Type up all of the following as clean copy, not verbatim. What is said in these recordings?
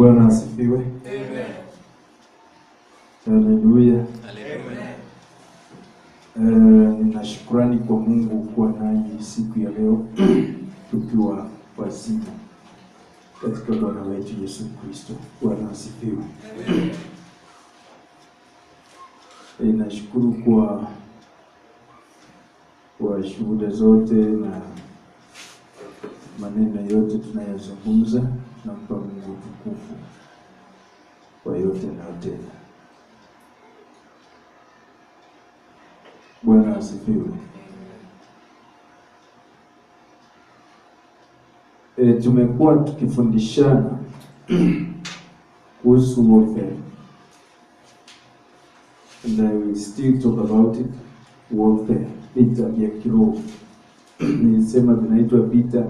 Bwana asifiwe. Amen. Haleluya. Haleluya. Nina shukrani kwa Mungu kuwa nanyi siku ya leo tukiwa wazima katika Bwana wetu Yesu Kristo. Bwana asifiwe. Nashukuru kwa shuhuda zote na maneno yote tunayozungumza. Nampa Mungu tukufu kwa yote anayotenda. Bwana asifiwe. Tumekuwa tukifundishana kuhusu warfare, and I will still talk about it. Warfare, vita vya kiroho. Nilisema vinaitwa vita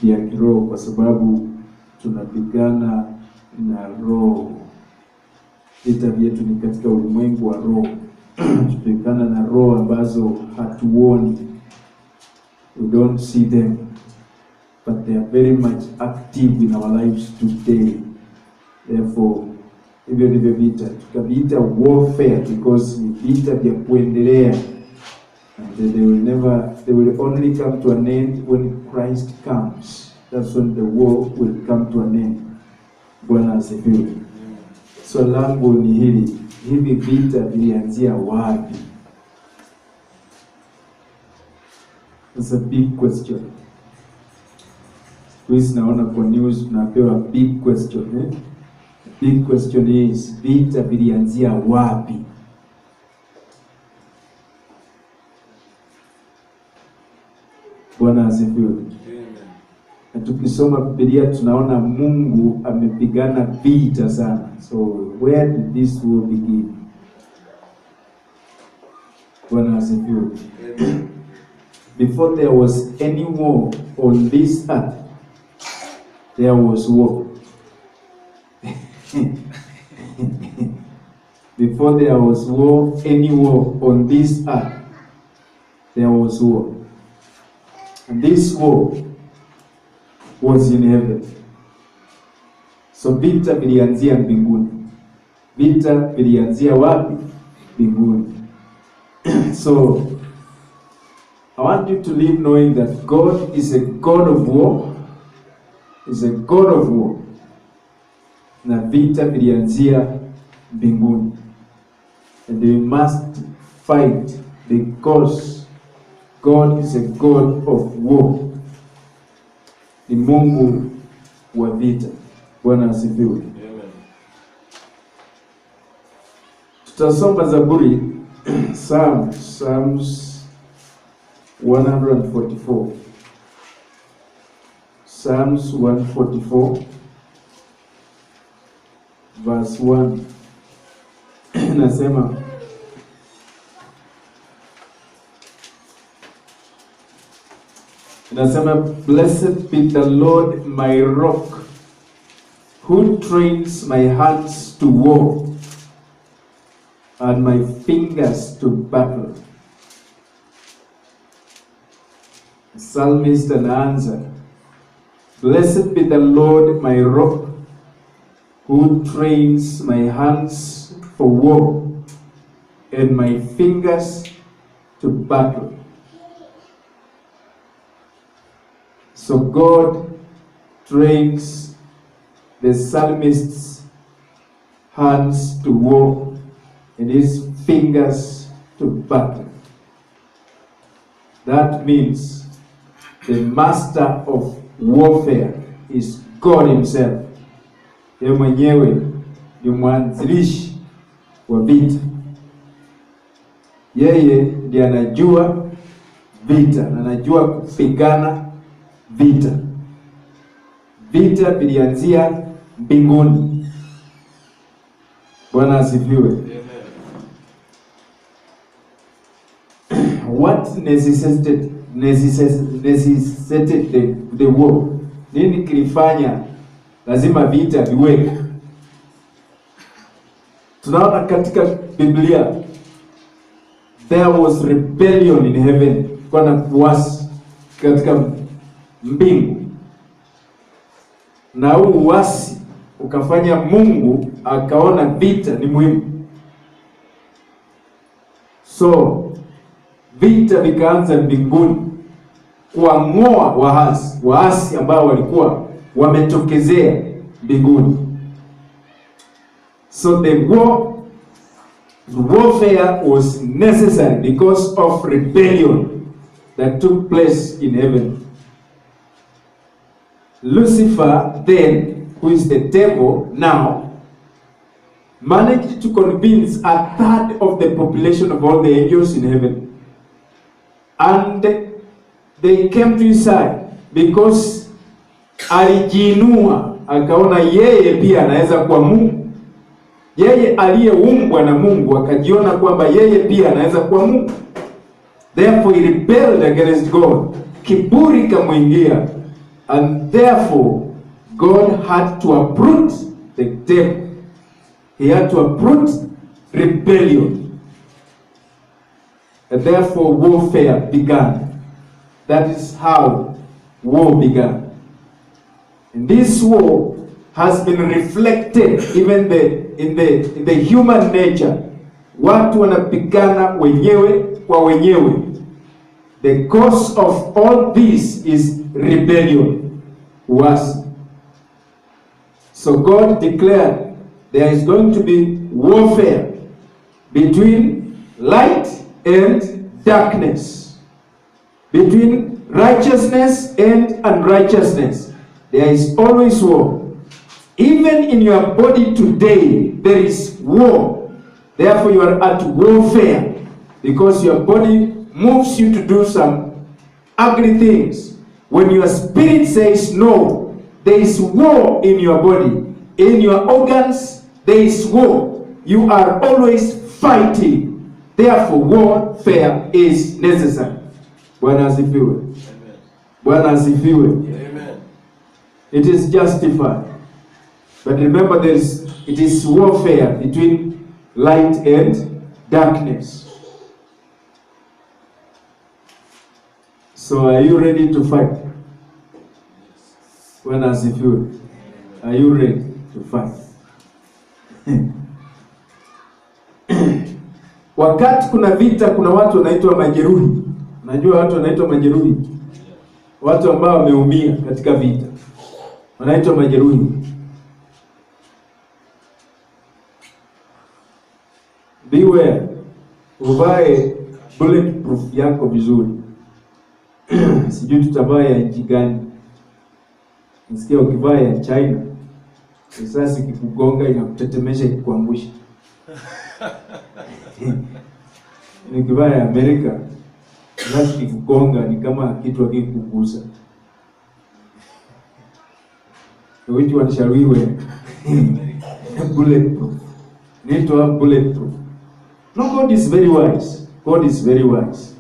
vya kiroho kwa sababu tunapigana na roho. Vita vyetu ni katika ulimwengu wa roho. Tunapigana na roho ambazo hatuoni. We don't see them, but they are very much active in our lives today. Therefore, hivyo ndivyo vita. Tukaviita warfare because ni vita vya kuendelea. And they will only come to an end when Christ comes. That's when the war will come to an end. Bwana asifiwe. So langu ni hili. Hivi vita vilianzia wapi? It's a big question. Please naona kwa news tunapewa big question. Big question is, vita vilianzia wapi? Bwana asifiwe. Na tukisoma Biblia tunaona Mungu amepigana vita sana. So where did this war begin? Bwana asifiwe. Before there was any war on this earth, there was war. Before there was any war on this earth, there was war. And this war was in heaven. So vita vilianzia mbinguni. Vita vilianzia wapi? Mbinguni. So I want you to live knowing that God is a God of war. Is a God of war. Na vita vilianzia mbinguni. And we must fight because God is a God of war. Ni Mungu wa vita. Bwana asifiwe. Amen. Tutasoma Zaburi Psalms 144. Psalms 144 verse 1. Nasema blessed be the Lord my rock, who trains my hands to war and my fingers to battle. The psalmist anaanza, blessed be the Lord my rock, who trains my hands for war and my fingers to battle. So God trains the psalmist's hands to war and his fingers to battle. That means the master of warfare is God himself. Yeye mwenyewe ni mwanzilishi wa vita. Yeye ndiye anajua vita, anajua kupigana vita. Vita vilianzia mbinguni. Bwana asifiwe. What necessitated the war? Nini kilifanya lazima vita viweke? Tunaona katika Biblia there was rebellion in heaven, kuna kuasi katika mbingu. Na huu uasi ukafanya Mungu akaona vita ni muhimu. So vita vikaanza mbinguni kuang'oa waasi ambao walikuwa wametokezea mbinguni. So the warfare was necessary because of rebellion that took place in heaven. Lucifer then, who is the devil now, managed to convince a third of the population of all the angels in heaven. And they came to his side because alijiinua, akaona yeye pia anaweza kuwa Mungu. Yeye aliyeumbwa na Mungu akajiona kwamba yeye pia anaweza kuwa Mungu. Therefore he rebelled against God. Kiburi kamwingia, and therefore God had to uproot the devil. He had to uproot rebellion. And therefore warfare began. That is how war began. And this war has been reflected even in the human nature. Watu wanapigana wenyewe kwa wenyewe. The cause of all this is rebellion. So God declared there is going to be warfare between light and darkness, between righteousness and unrighteousness. There is always war. Even in your body today, there is war. Therefore, you are at warfare because your body moves you to do some ugly things. When your spirit says no, there is war in your body. In your organs, there is war. You are always fighting. Therefore, warfare is necessary. Bwana asifiwe. Bwana asifiwe. Amen. It is justified. But remember, it is warfare between light and darkness. So are you ready to fight? Bwana asifiwe. Are you ready to fight? Wakati kuna vita, kuna watu wanaitwa majeruhi. Unajua watu wanaitwa majeruhi? Watu ambao wameumia katika vita wanaitwa majeruhi. Beware, uvae bulletproof yako vizuri. Sijui tutavaa ya nchi gani. Nisikia ukivaa ya China, risasi kikugonga inakutetemesha ikuangusha. Nikivaa ya Amerika, risasi kikugonga ni kama kitu hakikugusa. Which one shall we wear? Bulletproof. Need to have bulletproof. No, God is very wise. God is very wise.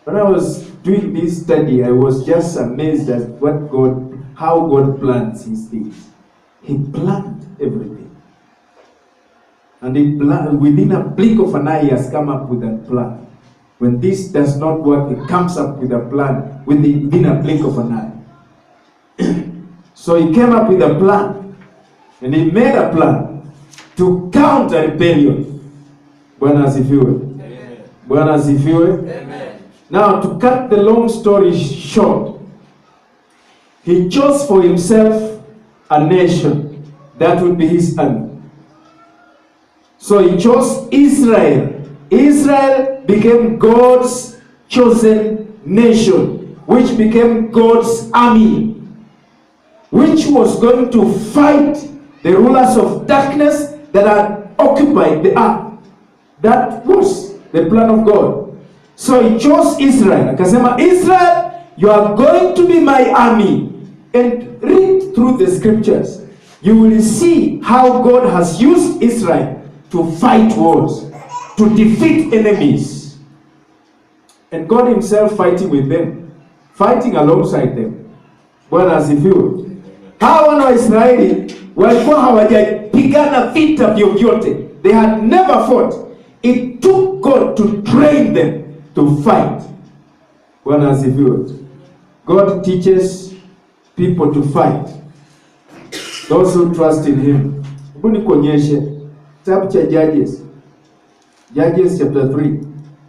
When I was doing this study, I was just amazed at how God plans His things. He planned everything. And within a blink of an eye, He has come up with a plan. When this does not work, He comes up with a plan within a blink of an eye. So He came up with a plan. And He made a plan to counter rebellion. Bwana asifiwe. Bwana asifiwe. Amen. Now, to cut the long story short, He chose for Himself a nation that would be His army. So He chose Israel. Israel became God's chosen nation, which became God's army, which was going to fight the rulers of darkness that had occupied the earth. That was the plan of God. So He chose Israel. Akasema, Israel, you are going to be my army. And read through the scriptures. You will see how God has used Israel to fight wars, to defeat enemies. And God Himself fighting with them, fighting alongside them. Bwana asifiwe. Hawa wana wa Israeli walikuwa hawajapigana vita vyovyote. They had never fought. It took God to train them to fight. Bwana asifiwe. God teaches people to fight. Those who trust in him. Hebu nikuonyeshe kitabu cha Judges chapter 3.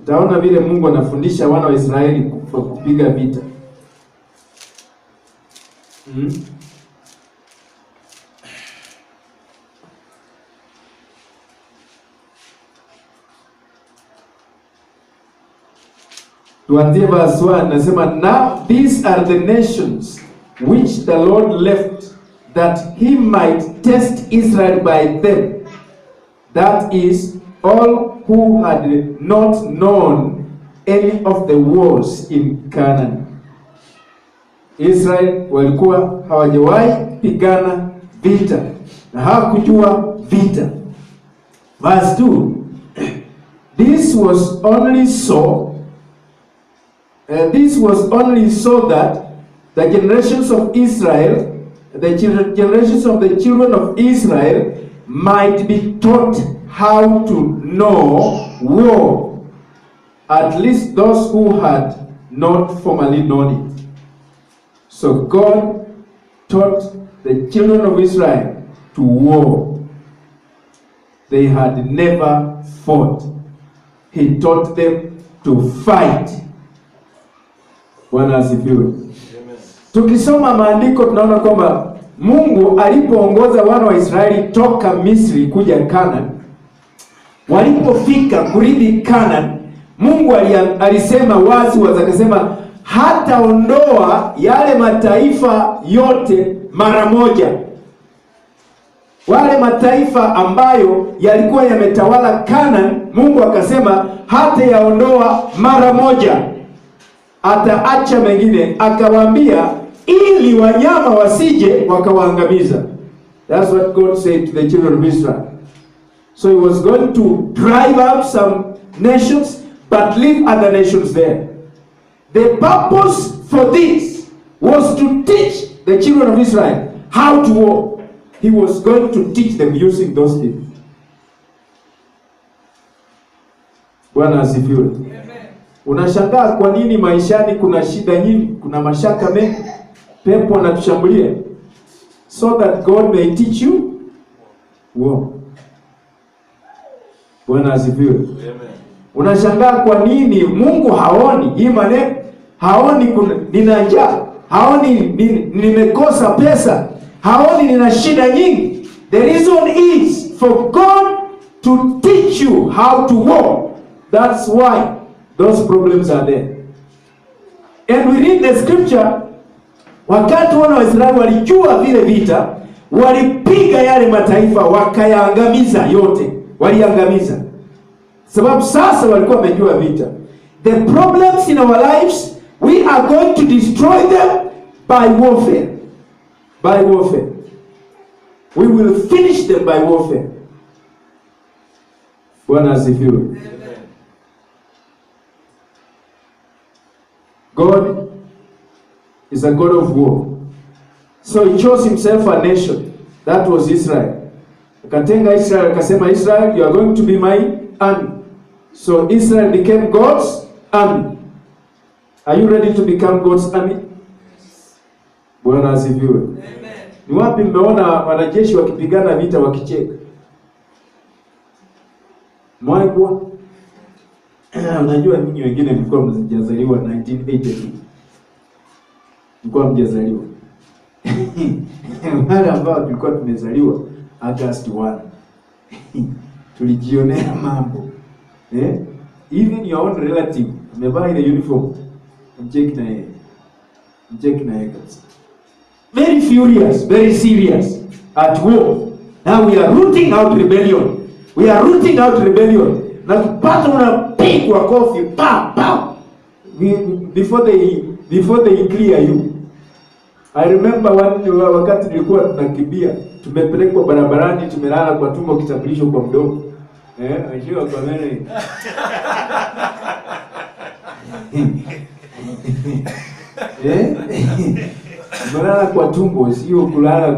Utaona vile Mungu anafundisha wana wa Israeli kupiga vita. Tuanzie verse 1, nasema, now these are the nations which the Lord left, that he might test Israel by them. That is, all who had not known any of the wars in Canaan. Israel walikuwa hawajawahi pigana vita na hawakujua vita. Verse 2, this was only so that the generations of Israel, the generations of the children of Israel might be taught how to know war, at least those who had not formerly known it. So God taught the children of Israel to war. They had never fought. He taught them to fight. Bwana asifiwe. Tukisoma maandiko tunaona kwamba Mungu alipoongoza wana wa Israeli toka Misri kuja Canaan, walipofika kurithi Canaan, Mungu alisema wazi akasema hataondoa yale mataifa yote mara moja. Wale mataifa ambayo yalikuwa yametawala Canaan, Mungu akasema hatayaondoa mara moja, ataacha mengine, akawaambia ili wanyama wasije wakawaangamiza. That's what God said to the children of Israel. So he was going to drive out some nations but leave other nations there. The purpose for this was to teach the children of Israel how to war. He was going to teach them using those things. Bwana asifiwe. Unashangaa kwa nini maishani kuna shida nyingi, kuna mashaka mengi, pepo anatushambulia. So that God may teach you war. Bwana asifiwe. Unashangaa kwa nini Mungu haoni hii maneno, haoni nina njaa, haoni nimekosa pesa, haoni nina shida nyingi. The reason is for God to teach you how to war. That's why those problems are there. And we read the scripture, wakati wana wa Israeli walijua vile vita, walipiga yale mataifa wakayaangamiza yote, waliangamiza. Sababu sasa walikuwa wamejua vita. The problems in our lives, we are going to destroy them by warfare. By warfare. We will finish them by warfare. Bwana asifiwe. God is a God of war. So he chose himself a nation. That was Israel. Akatenga Israel, akasema, Israel, you are going to be my army. So Israel became God's army. Are you ready to become God's army? Bwana asifiwe. Ni wapi mmeona wanajeshi wakipigana vita wakicheka? Mwaikwa? Unajua ninyi wengine mlikuwa mjazaliwa 1982. Mlikuwa mjazaliwa. Wale ambao tulikuwa tumezaliwa August 1. Tulijionea mambo. Even your own relative amevaa ile uniform, mcheki na yeye. Very furious, very serious at war. Now we are rooting out rebellion. We are rooting out rebellion. Na tupata unapigwa kofi pa before they clear you. I remember wakati nilikuwa tunakimbia, tumepelekwa barabarani, tumelala kwa tumbo, kitambulisho kwa mdomo. Ajua kwa mene. Melala kwa tumbo, sio kulala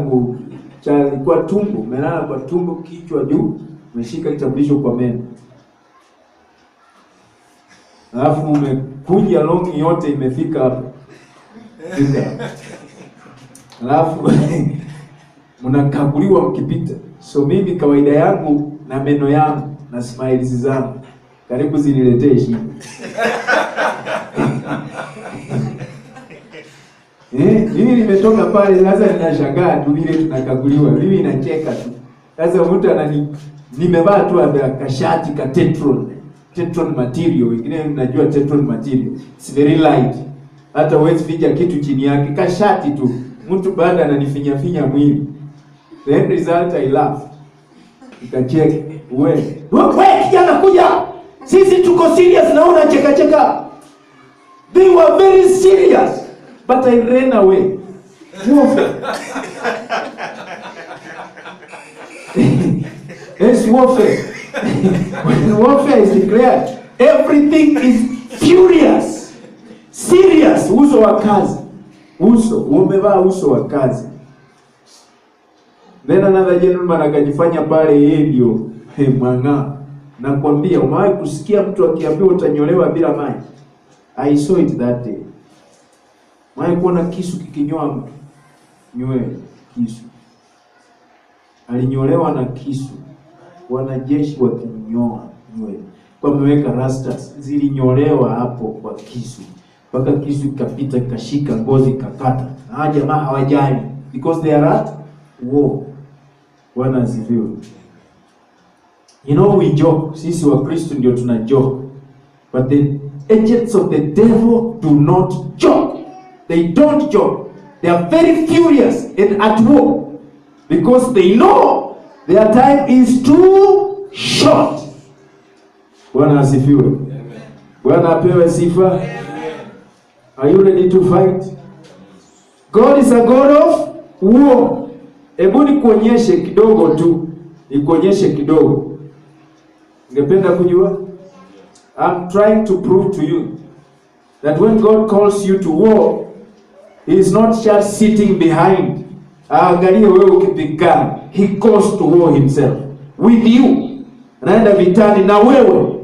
kwa tumbo, melala kwa tumbo, kichwa juu, umeshika kitambulisho kwa meno. Alafu umekunja longi yote imefika hapo. Alafu mnakaguliwa mkipita. So mimi kawaida yangu na meno yangu na smiles zangu karibu ziniletee shida. Mimi nimetoka pale sasa ninashangaa tu vile tunakaguliwa. Mimi nacheka tu. Sasa mtu nimevaa tu kashati ka Tetron material. Wengine mnajua Tetron material. It's very light. Hata huwezi ficha kitu chini yake. Kashati tu. Mtu baada ananifinya mwili. The end result I laugh. Nikacheka. Wewe kijana kuja. Sisi tuko serious na unacheka. They were very serious. But I ran away. Warfare. It's warfare. When warfare is declared, everything is furious. Serious. Uso wa kazi. Umevaa uso wa kazi. Then another gentleman akajifanya pale yeye ndio mwanga. Nakwambia umewahi kusikia mtu akiambiwa utanyolewa bila maji? I saw it that day. Mwae kuona kisu kikinyoa mtu. Nywele kisu. Alinyolewa na kisu. Wanajeshi wakinyoa nywele. Kwa wameweka rastas zilinyolewa hapo kwa kisu. Mpaka kisu kapita kashika ngozi kakata. Na jamaa hawajali because they are at war. Bwana asifiwe. You know we joke. Sisi wa Kristo ndio tuna joke. But the agents of the devil do not joke. They don't joke. They are very furious and at war because they know their time is too short. Bwana asifiwe. Bwana apewe sifa. Amen. Are you ready to fight? God is a God of war. Hebu nikuonyeshe kidogo tu. Nikuonyeshe kidogo. Ungependa kujua? I'm trying to prove to you that when God calls you to war, He is not just sitting behind. Angalia wewe ukipigana. He goes to war himself with you. Anaenda vitani na wewe.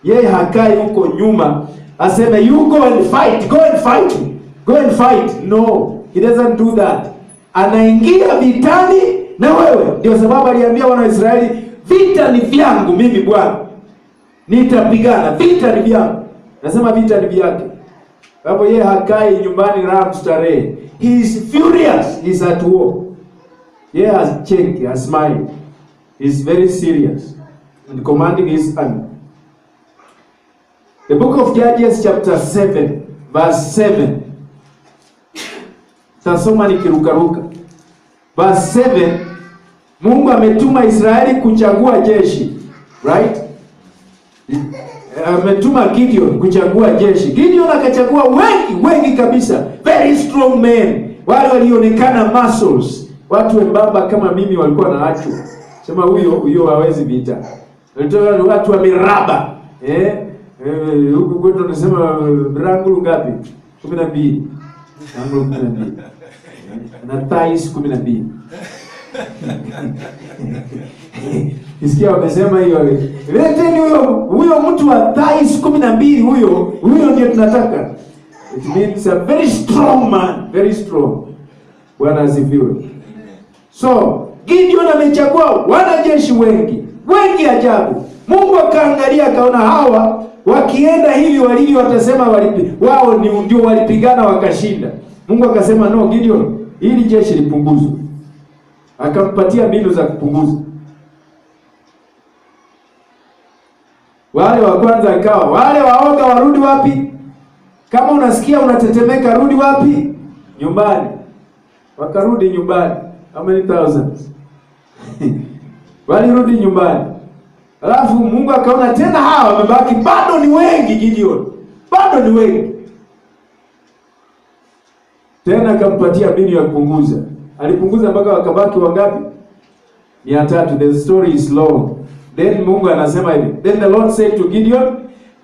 Yeye hakai huko nyuma aseme you go and fight, go and fight. Go and fight. No, he doesn't do that. Anaingia vitani na wewe. Ndio sababu aliambia wana wa Israeli, vita ni vyangu mimi Bwana. Nitapigana, vita ni vyangu. Nasema vita ni vyake. Hapo yeye hakai nyumbani raha starehe. He is furious, he is at war. Yeye has checked, has smiled. He is very serious in commanding his army. The book of Judges chapter 7 verse 7. Tasoma nikirukaruka. Verse 7, Mungu ametuma Israeli kuchagua jeshi. Right? Ametuma Gideon kuchagua jeshi. Gideon akachagua wengi kabisa. Very strong men. Wale walionekana muscles. Watu wembamba kama mimi walikuwa na achu. Sema huyo hawezi vita. Watu wa miraba. Huko kwetu tunasema rangulu ngapi? 12. Rangulu 12. Na thais 12. Isikia wamesema hiyo. Leteni huyo mtu wa thais 12 huyo ndio tunataka. It means a very strong man, very strong. Bwana asifiwe. So, Gideon amechagua wanajeshi wengi ajabu. Mungu akaangalia akaona hawa wakienda hivi walivyo watasema wao ndio walipigana wakashinda. Mungu akasema no Gideon, hili jeshi lipunguzwe. Akampatia mbinu za kupunguza. Wale wa kwanza ikawa, wale waoga warudi wapi? Kama unasikia unatetemeka rudi wapi? Nyumbani. Wakarudi nyumbani. How many thousands? Walirudi nyumbani. Alafu Mungu akaona tena hawa wamebaki bado ni wengi Gideon. Bado ni wengi. Tena akampatia mbinu ya kupunguza. Alipunguza mpaka wakabaki wangapi? 300. The story is long. Then Mungu anasema hivi. Then the Lord said to Gideon,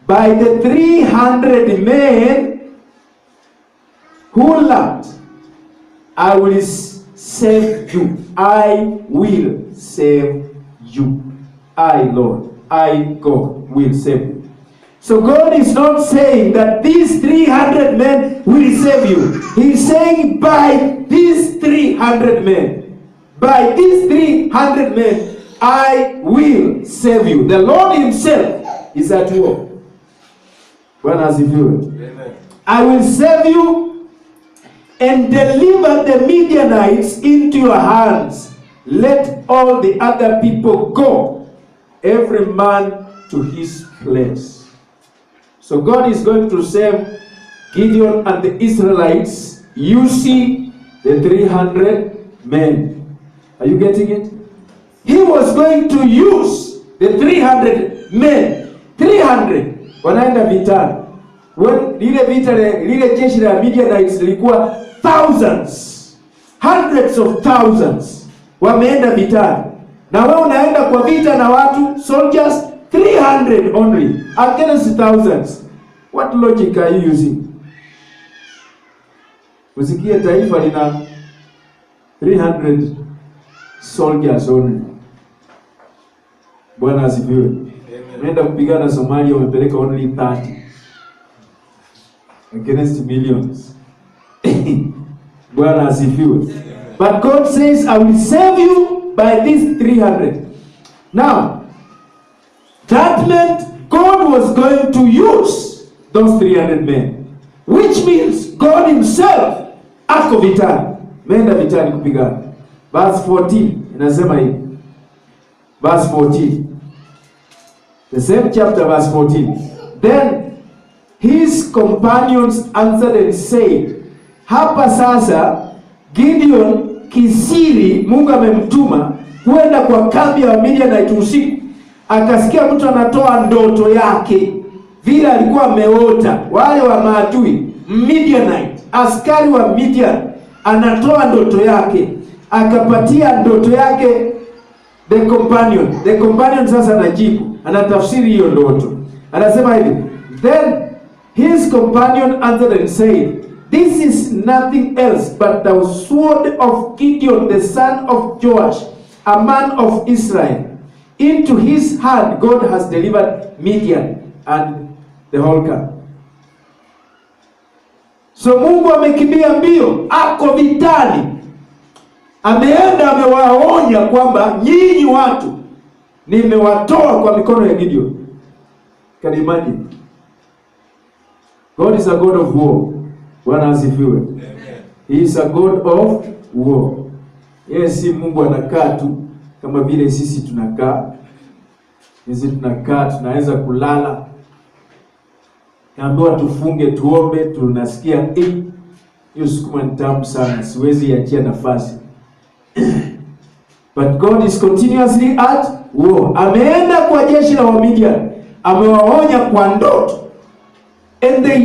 by the 300 men who lacked, I will save you. I will save you. I, Lord, I, God, will save you. So God is not saying that these 300 men will save you. He's saying by these 300 men, by these 300 men, I will save you. The Lord himself is at war. Bwana asifiwe. I will save you and deliver the Midianites into your hands. Let all the other people go, every man to his place. So God is going to save Gideon and the Israelites using the 300 men. Are you getting it? He was going to use the 300 men. 300 wanaenda vitani. Lile jeshi la Midianites lilikuwa thousands, hundreds of thousands wameenda vitani. Na wewe unaenda kwa vita na watu soldiers 300 only against thousands. What logic are you using? Usikie taifa lina 300 soldiers only. Bwana asifiwe. Unaenda kupigana Somalia, umepeleka only 30 against millions. Bwana asifiwe. But God says, I will save you by these 300. Now, that meant God was going to use those 300 men, which means God himself ako vitani, meenda vitani kupigana. Verse 14 inasema hivi. Verse 14, the same chapter, verse 14. Then his companions answered and said, hapa sasa Gideon kisiri Mungu amemtuma kwenda kwa kambi ya Midianite usiku, akasikia mtu anatoa ndoto yake vile alikuwa ameota. Wale wa maadui Midianite, askari wa Midian, anatoa ndoto yake, akapatia ndoto yake the companion sasa anajibu, anatafsiri hiyo ndoto. Anasema hivi, then his companion answered and said, this is nothing else but the sword of Gideon the son of Joash, a man of Israel. Into his hand God has delivered Midian and the whole camp. So Mungu amekimbia mbio, ako vitani, ameenda amewaonya kwamba nyinyi watu nimewatoa kwa mikono ya Gideon. Can you imagine? God is a God of war. Bwana asifiwe. He is a God of war. Yes, si Mungu anakaa tu kama vile sisi tunakaa. Sisi tunakaa, tunaweza kulala, naambiwa tufunge tuombe, tunasikia hiyo sukuma ni tamu sana, siwezi iachia nafasi. But God is continuously at war. Ameenda kwa jeshi la Midian, amewaonya kwa ndoto. And they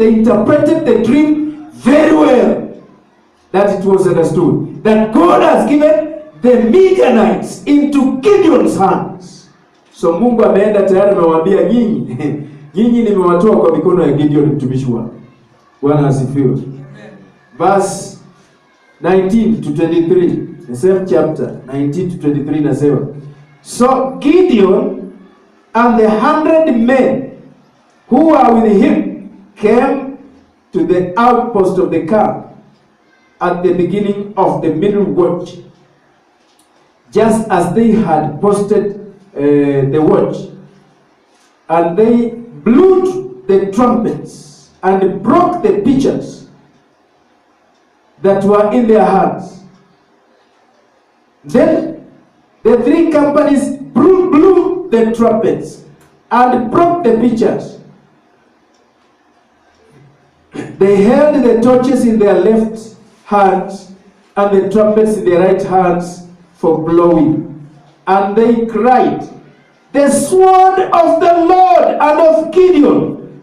interpreted the dream very well, that it was understood that God has given the Midianites into Gideon's hands. So Mungu ameenda tayari amewaambia nyinyi nimewatoa kwa mikono ya Gideon mtumishi wangu. Bwana asifiwe. Verse 19 to 23, the same chapter, 19 to 23 nasema, so Gideon and the 100 men who are with him came to the outpost of the camp at the beginning of the middle watch, just as they had posted the watch, and they blew the trumpets and broke the pitchers that were in their hands. Then the three companies blew the trumpets and broke the pitchers. They held the torches in their left hands and the trumpets in their right hands for blowing. And they cried, the sword of the Lord and of Gideon.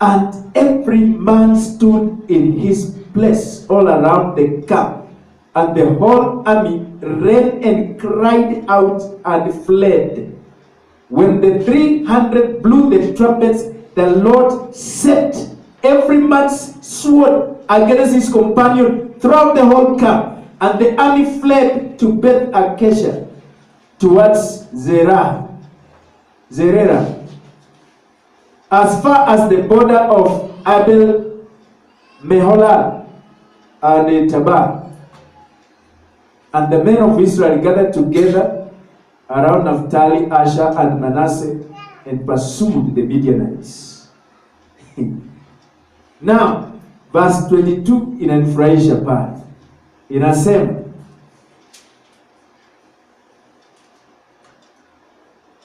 And every man stood in his place all around the camp. And the whole army ran and cried out and fled. When the 300 blew the trumpets, the Lord set every man's sword against his companion throughout the whole camp, and the army fled to Beth Acacia towards Zerah, as far as the border of Abel Meholah and Tabah. And the men of Israel gathered together around Naphtali, Asher, and Manasseh, and pursued the Midianites. Now, verse 22 inanifurahisha pale. Inasema,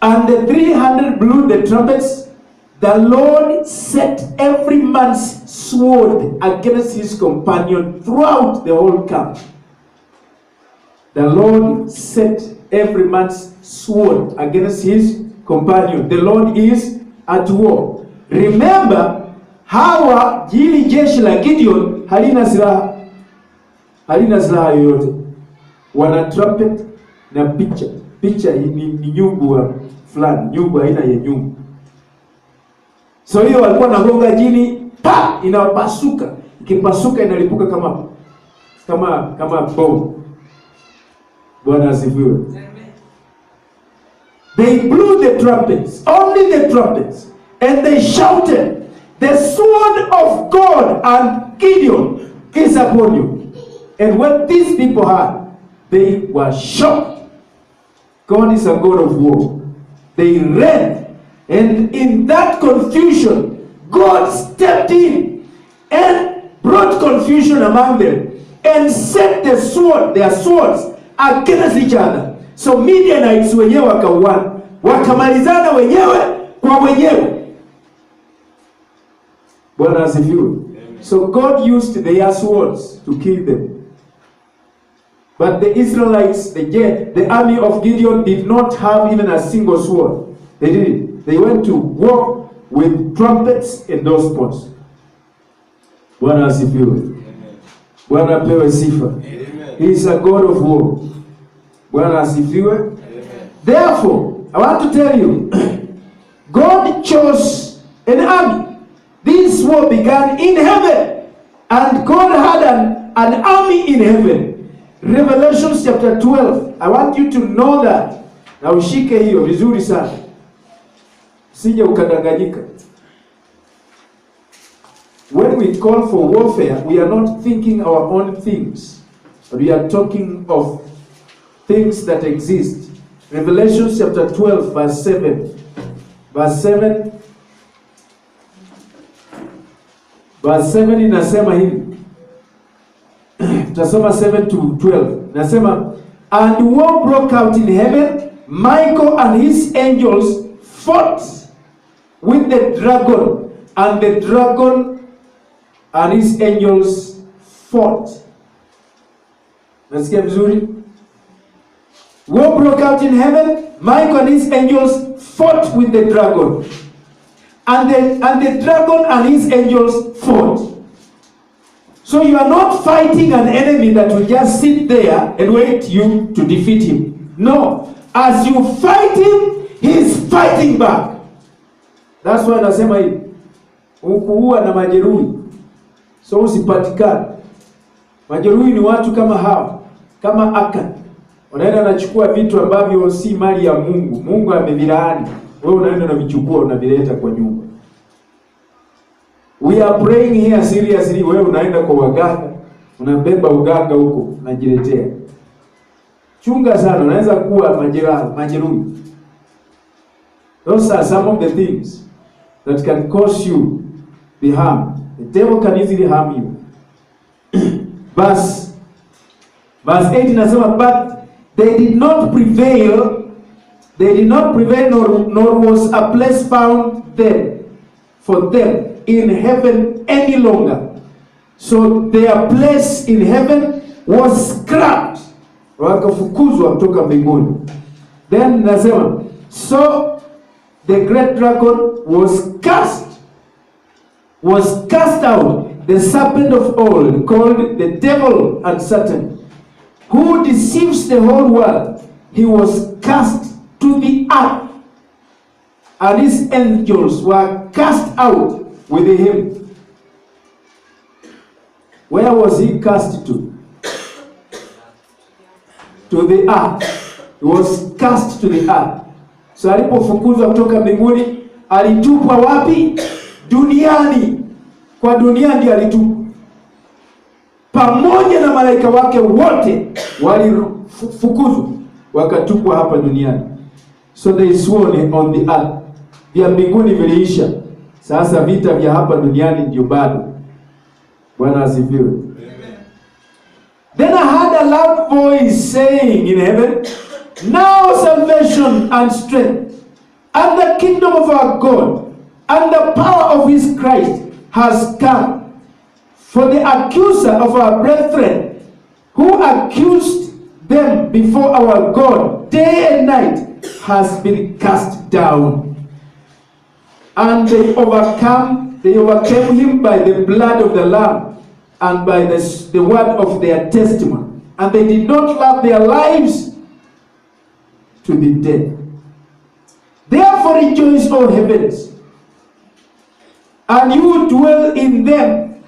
and the 300 blew the trumpets. The Lord set every man's sword against his companion throughout the whole camp. The Lord set every man's sword against his companion. The Lord is at war. Remember, hawa hili jeshi la Gideon halina silaha yoyote. Wana trumpet na picha. Picha ni nyumbu fulani, nyumbu haina ya nyumbu. So hiyo walikuwa nagonga jini, pa, inapasuka. Ikipasuka inalipuka kama bomu. Bwana asifiwe. They blew the trumpets, only the trumpets, and they shouted, the sword of God and Gideon is upon you. And when these people heard, they were shocked. God is a God of war. They ran, and in that confusion, God stepped in and brought confusion among them and set their swords against each other. So Midianites wenyewe wakauana, wakamalizana wenyewe kwa wenyewe. Bwana asifiwe. So God used their swords to kill them. But the Israelites, the army of Gideon, did not have even a single sword. They didn't. They went to war with trumpets and those pots. Bwana asifiwe. Bwana apewe sifa. He is a God of war. Bwana asifiwe. Therefore, I want to tell you, God chose an army. This war began in heaven, and God had an army in heaven. Revelation chapter 12. I want you to know that. Na ushike hiyo vizuri sana. Sije ukadanganyika. When we call for warfare, we are not thinking our own things, but we are talking of things that exist. Revelation chapter 12 verse 7. Verse 7. Verse 7 inasema hivi. Tutasoma 7 to 12. Nasema, and war broke out in heaven. Michael and his angels fought with the dragon, and the dragon and his angels fought. Nasikia vizuri? War broke out in heaven. Michael and his angels fought with the dragon, and the dragon and his angels fought. So you are not fighting an enemy that will just sit there and wait you to defeat him. No. As you fight him, he is fighting back. That's why nasema hivi. Ukuua na majeruhi. So usipatikane. Majeruhi ni watu kama hao. Kama Akan. Unaenda unachukua vitu ambavyo si mali ya Mungu. Mungu amevilaani. Wewe unaenda unavichukua unavileta kwa nyumba. We are praying here seriously. Wewe unaenda kwa waganga, unabeba uganga huko, unajiletea. Chunga sana, unaweza kuwa majeruhi. Those are some of the things that can cause you the harm. The devil can easily harm you. Verse 8 inasema, but they did not prevail. They did not prevail, nor was a place found there for them in heaven any longer. So their place in heaven was scrapped. Wakafukuzwa kutoka mbinguni. Then nasema, so the great dragon was cast out, the serpent of old, called the devil and Satan, who deceives the whole world. He was cast to the earth, and his angels were cast out with him. Where was he cast to? To the earth. He was cast to the earth. So alipofukuzwa kutoka mbinguni, alitupwa wapi? Duniani. Kwa dunia ndiye alitupwa. Pamoja na malaika wake wote wakafukuzwa, wakatupwa hapa duniani. So they sworn on the earth. Vya mbinguni viliisha, sasa vita vya hapa duniani ndio bado. Bwana asifiwe. Then I heard a loud voice saying in heaven, now salvation and strength and the kingdom of our God and the power of his Christ has come. For the accuser of our brethren, who accused them before our God day and night, has been cast down. And they overcame him by the blood of the Lamb and by the word of their testimony. And they did not love their lives to the death. Therefore rejoice, O heavens, and you who dwell in them.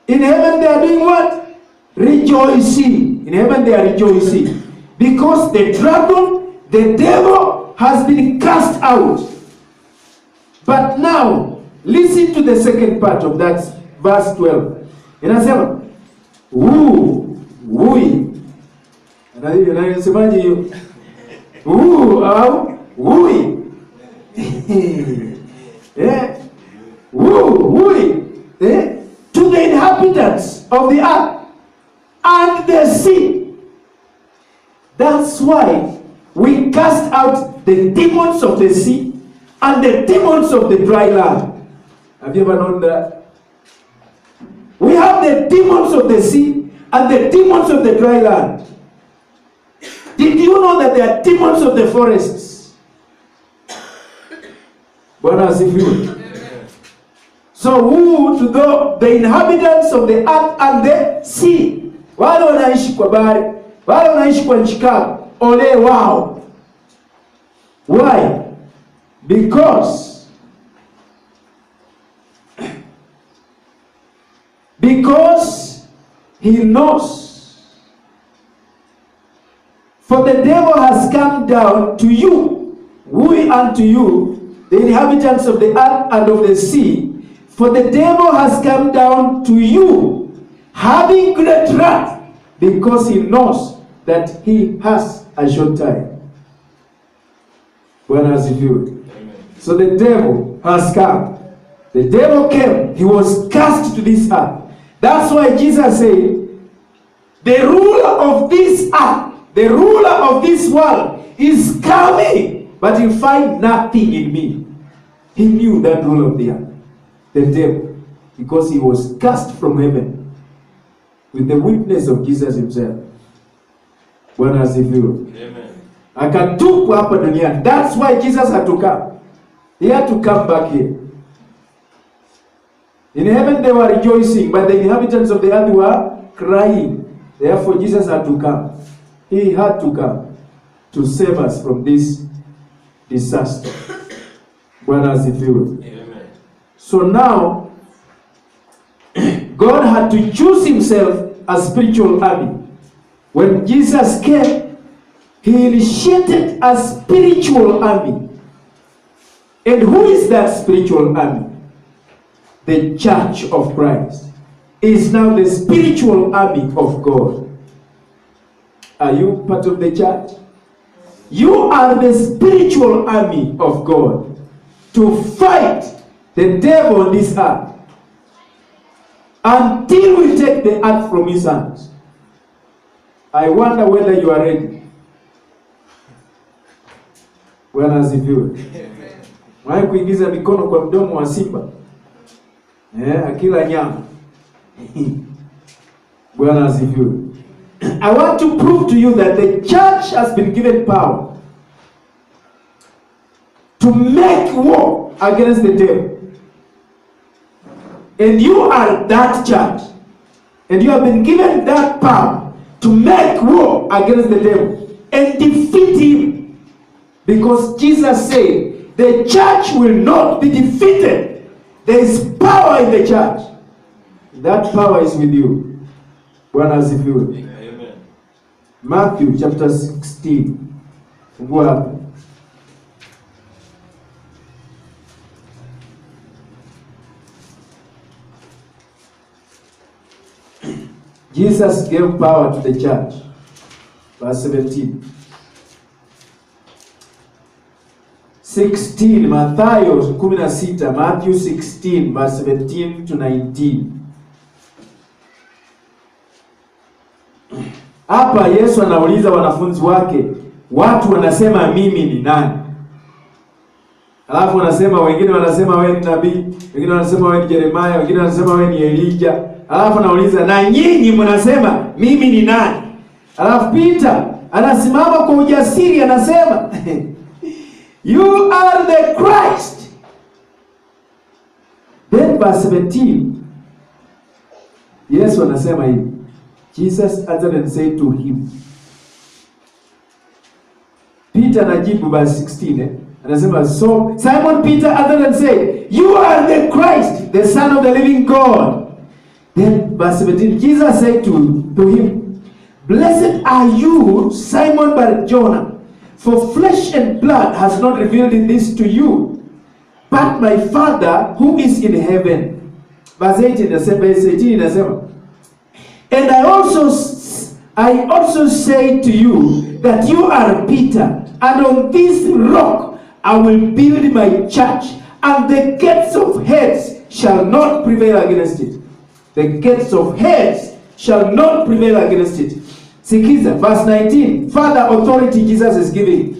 In heaven they are doing what? Rejoicing. In heaven they are rejoicing. Because the dragon, the devil, has been cast out. But now, listen to the second part of that verse 12. Inasema, wui. Inasemaje hiyo? Au wui. Wui. To the inhabitants of the earth and the sea. That's why we cast out the demons of the sea and the demons of the dry land. Have you ever known that? We have the demons of the sea and the demons of the dry land. Did you know that there are demons of the forests? Bwana asifiwe. So who to the inhabitants of the earth and the sea. Wale wanaishi kwa bahari, wale wanaishi kwa nchi kavu, ole wao. Why? Because he knows. For the devil has come down to you, we unto you, the inhabitants of the earth and of the sea. For the devil has come down to you, having great wrath, because he knows that he has a short time. Bwana asifiwe. So the devil has come. The devil came. He was cast to this earth. That's why Jesus said, the ruler of this earth, the ruler of this world is coming, but he'll find nothing in me. He knew that ruler of the earth, the devil, because he was cast from heaven with the witness of Jesus himself. Bwana asifiwe. Amen. Akatupwa hapa duniani. That's why Jesus had to come. He had to come back here. In heaven they were rejoicing, but the inhabitants of the earth were crying. Therefore Jesus had to come. He had to come to save us from this disaster. Bwana asifiwe. Amen. So now God had to choose himself a spiritual army. When Jesus came, he initiated a spiritual army. And who is that spiritual army? The church of Christ is now the spiritual army of God. Are you part of the church? You are the spiritual army of God to fight the devil on this earth until we take the earth from his hands. I wonder whether you are ready. Bwana asifiwe. Mwae kuingiza mikono kwa mdomo wa simba. Akila nyama. Bwana asifiwe. I want to prove to you that the church has been given power to make war against the devil. And you are that church. And you have been given that power to make war against the devil and defeat him. Because Jesus said, the church will not be defeated. There is power in the church. That power is with you. Bwana asifiwe. Amen. Matthew chapter 16. Fungua hapo. Jesus gave power to the church. Verse 17. 16, Mathayo 16, Matthew 16, verse 17 to 19. Hapa Yesu anauliza wanafunzi wake, watu wanasema mimi ni nani? Alafu wengine wanasema wewe ni nabii, wengine wanasema wewe ni Yeremia, wengine wanasema wewe ni Elijah. Alafu anauliza, na nyinyi mnasema mimi ni nani? Alafu Peter anasimama kwa ujasiri anasema you are the Christ. Then verse 17, Yesu anasema hivi, Jesus answered and said to him. Peter anajibu verse 16, anasema, so Simon Peter answered and said, you are the Christ, the Son of the living God. Then verse 17, Jesus said to him, blessed are you, Simon Bar-Jonah, for flesh and blood has not revealed this to you, but my Father who is in heaven. Verse 18, verse 18 inasema, and I also say to you that you are Peter, and on this rock I will build my church, and the gates of Hades shall not prevail against it. The gates of Hades shall not prevail against it. Sikiza, verse 19, further authority Jesus is giving.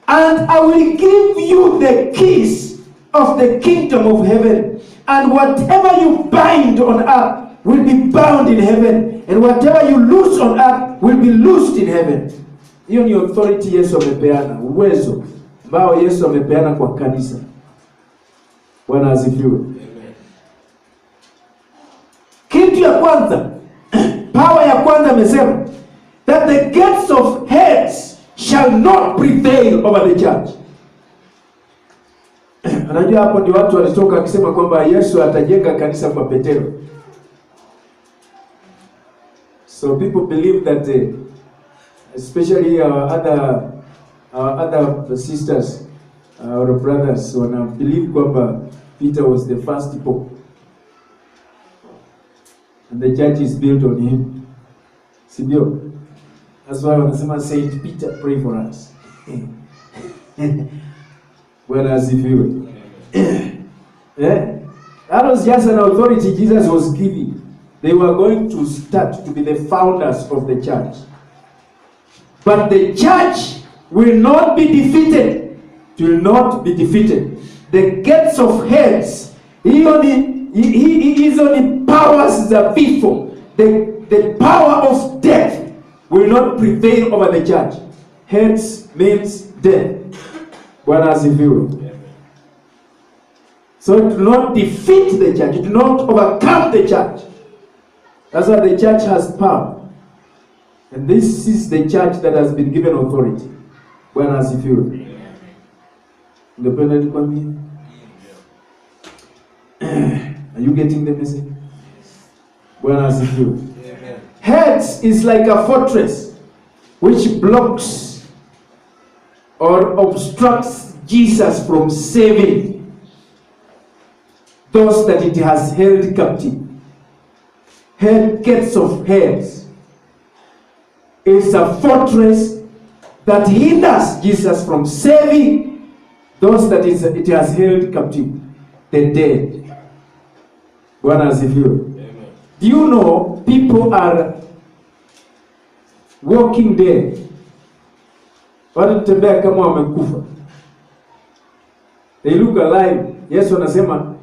And I will give you the keys of the kingdom of heaven, and whatever you bind on earth will be bound in heaven, and whatever you loose on earth will be loosed in heaven. Hiyo ni authority Yesu amepeana, uwezo ambao Yesu amepeana kwa kanisa. Bwana asifiwe. Kitu ya kwanza, power ya kwanza amesema that the gates of Hades shall not prevail over the church. Unajua hapo ndio watu walitoka akisema kwamba Yesu atajenga kanisa kwa Petero. So people believe that especially our other sisters or brothers wana believe kwamba Peter was the first pope and the church is built on him. Sindio? That's why wanasema Saint Peter, pray for us. Bwana asifiwe. Yeah. That was just an authority Jesus was giving. They were going to start to be the founders of the church. But the church will not be defeated. It will not be defeated. The gates of Hades, hizo ni powers za vifo. The power of death will not prevail over the church. Hades means death. Bwana asifiwe. So it will not defeat the church. It will not overcome the church. That's why the church has power. And this is the church that has been given authority. Bwana asifiwe. Independent kwambie. Are you getting the message? Bwana asifiwe. Hades is like a fortress which blocks or obstructs Jesus from saving those that it has held captive. Gates of Hades is a fortress that hinders Jesus from saving those that it has held captive, the dead. Bwana asifiwe. Do you know people are walking dead? Wanatembea kama wamekufa. They look alive. Yesu anasema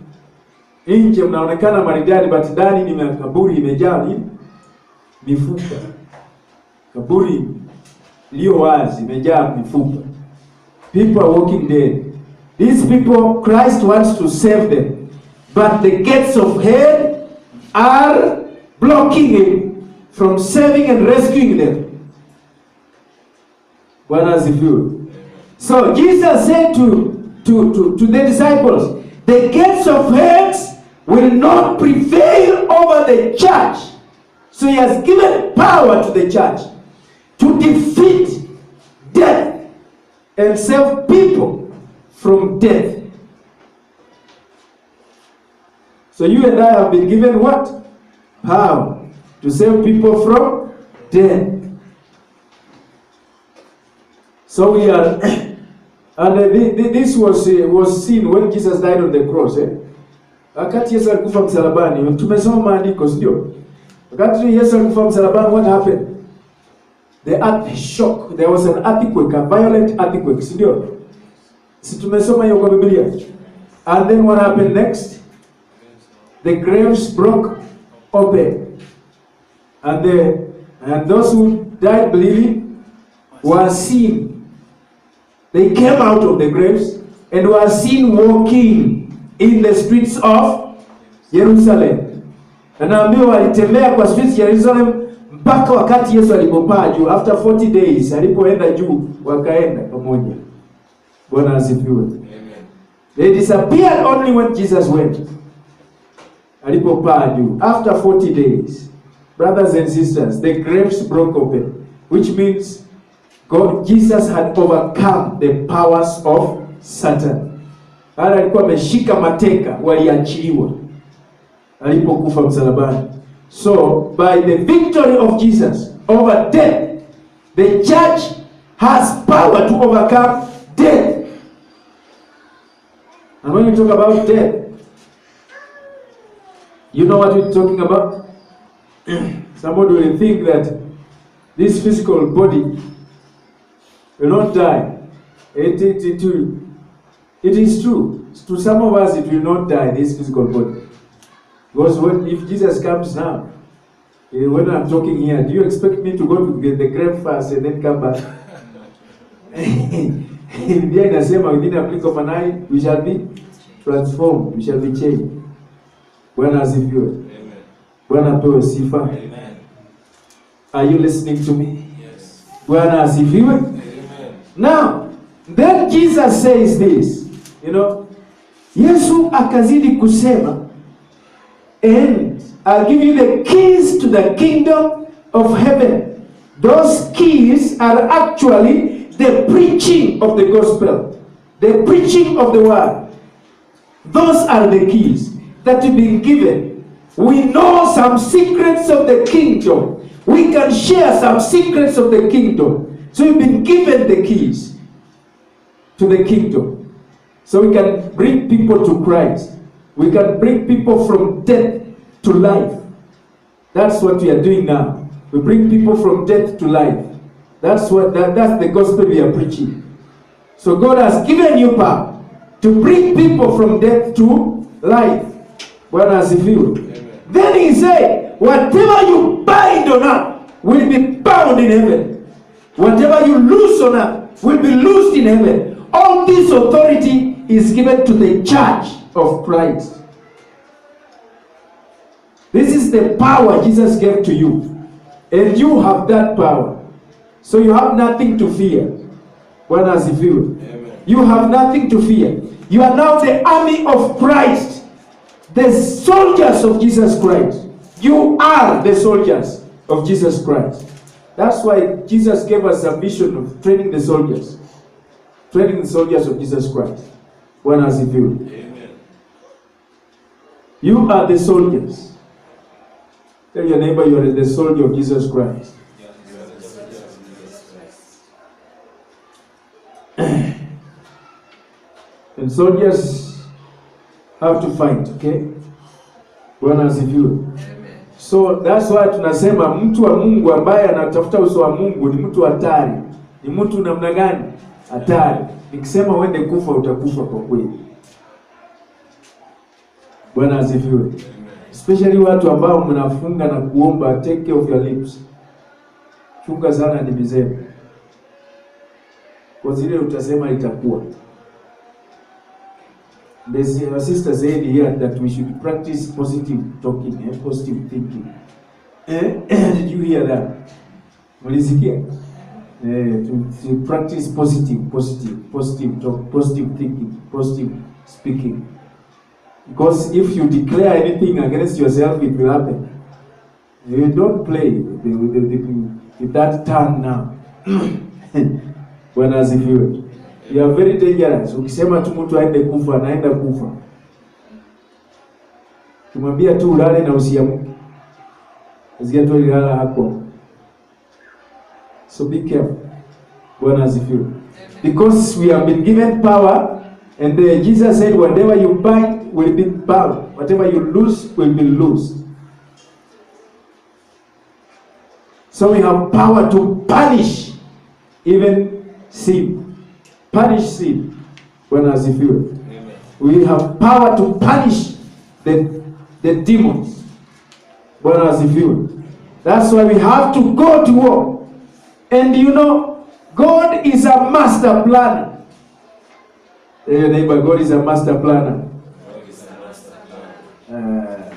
nje mnaonekana maridadi, but ndani ni kaburi imejaa nini? Mifupa. Kaburi iliyo wazi imejaa mifupa. People are walking dead. These people, Christ wants to save them, but the gates of hell are blocking him from saving and rescuing them. Bwana asifiwe. So Jesus said to the disciples, the gates of hell will not prevail over the church. So he has given power to the church to defeat death and save people from death. So you and I have been given what? Power. to save people from death. So we are, and this was seen when Jesus died on the cross. Wakati Yesu alikufa msalabani, tumesoma maandiko, sio? Wakati Yesu alikufa msalabani, what happened? The earth shook. There was an earthquake, a violent earthquake, sio? Si tumesoma hiyo kwa Biblia. And then what happened next? The graves broke open. And those who died believing were seen. They came out of the graves and were seen walking in the streets of Jerusalem. Na naambiwa walitembea kwa streets ya Jerusalem mpaka wakati Yesu alipopaa juu. After 40 days alipoenda juu, wakaenda pamoja. Bwana asifiwe. Amen. They disappeared only when Jesus went. Alipopaa juu. After 40 days, brothers and sisters, the graves broke open, which means Jesus had overcome the powers of Satan. Alikuwa ameshika mateka, waliachiliwa alipokufa msalabani. So by the victory of Jesus over death, the church has power to overcome death. And when we talk about death, you know what we're talking about? Somebody will think that this physical body will not die. It is true. To some of us, it will not die, this physical body. Because if Jesus comes now, when I'm talking here, do you expect me to go to the grave first and then come back? Biblia inasema within a blink of an eye, we shall be transformed, we shall be changed. Bwana asifiwe. Bwana apewe sifa. Amen. Are you listening to me? Yes. Bwana asifiwe. Amen. Now, then Jesus says this, you know, Yesu akazidi kusema, and I'll give you the keys to the kingdom of heaven. Those keys are actually the preaching of the gospel, the preaching of the word. Those are the keys that we've been given. We know some secrets of the kingdom. We can share some secrets of the kingdom. So we've been given the keys to the kingdom. So we can bring people to Christ. We can bring people from death to life. That's what we are doing now. We bring people from death to life. That's the gospel we are preaching. So God has given you power to bring people from death to life. Bwana asifiwe. Then he said, whatever you bind on earth will be bound in heaven. Whatever you loose on earth will be loosed in heaven. All this authority is given to the church of Christ. This is the power Jesus gave to you. And you have that power. So you have nothing to fear. Bwana asifiwe. You have nothing to fear. You are now the army of Christ. The soldiers of Jesus Christ. You are the soldiers of Jesus Christ. That's why Jesus gave us a vision of training the soldiers. Training the soldiers of Jesus Christ. Bwana asifiwe. Amen. You are the soldiers. Tell your neighbor you are the soldier of Jesus Christ. And soldiers have to fight, okay? Bwana asifiwe. So that's why tunasema mtu wa Mungu ambaye anatafuta uso wa Mungu ni mtu hatari. Ni mtu namna gani? Hatari. Nikisema uende kufa utakufa kwa kweli. Bwana asifiwe. Especially watu ambao mnafunga na kuomba, take care of your lips. Chunga sana ni mizee. Kwa zile utasema itakuwa. The sister said here that we should practice positive talking and positive thinking. Did you hear that? Mulisikia? To practice positive talk, positive thinking, positive speaking. Because if you declare anything against yourself, it will happen. You don't play with that tongue now. When as if you are very dangerous. Ukisema tu mtu aende kufa, anaenda kufa. Kumwambia tu ulale na usiamke. Zikiatu ilala hapo. So be careful. Bwana asifiwe. Because we have been given power, and Jesus said, whatever you bind will be bound. Whatever you loose will be loosed. So we have power to punish even sin. Punish sin. Bwana asifiwe. We have power to punish the demons. Bwana asifiwe. That's why we have to go to war. And you know, God is a master planner. Your neighbor, God is a master planner. God is a master planner.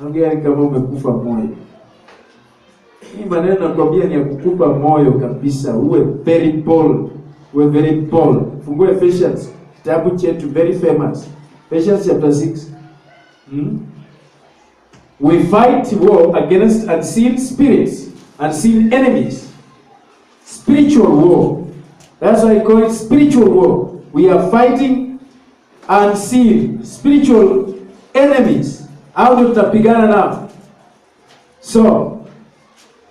Ongea kama umekufa moyo. Hii maneno nakwambia ni ya kukupa moyo kabisa. Uwe very bold. Uwe very bold. Fungue Ephesians. Kitabu chetu very famous. Ephesians chapter 6. We fight war against unseen spirits, unseen enemies. Spiritual war. That's why I call it spiritual war. We are fighting unseen spiritual enemies. How do tutapigana nao? So,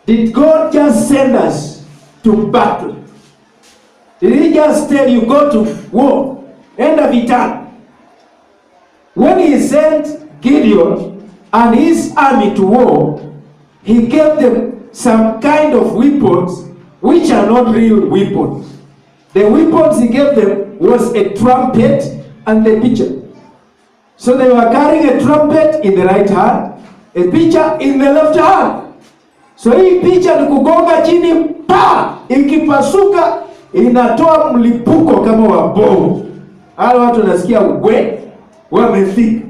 did God just send us to battle? Did He just tell you go to war? Enda vitani. When He sent Gideon and his army to war, He gave them some kind of weapons which are not real weapons. The weapons He gave them was a trumpet and a pitcher. So they were carrying a trumpet in the right hand, a pitcher in the left hand. So hii pitcher ni kugonga chini, pa! Ikipasuka inatoa mlipuko kama wa bomu. Hao watu wanasikia wamefika.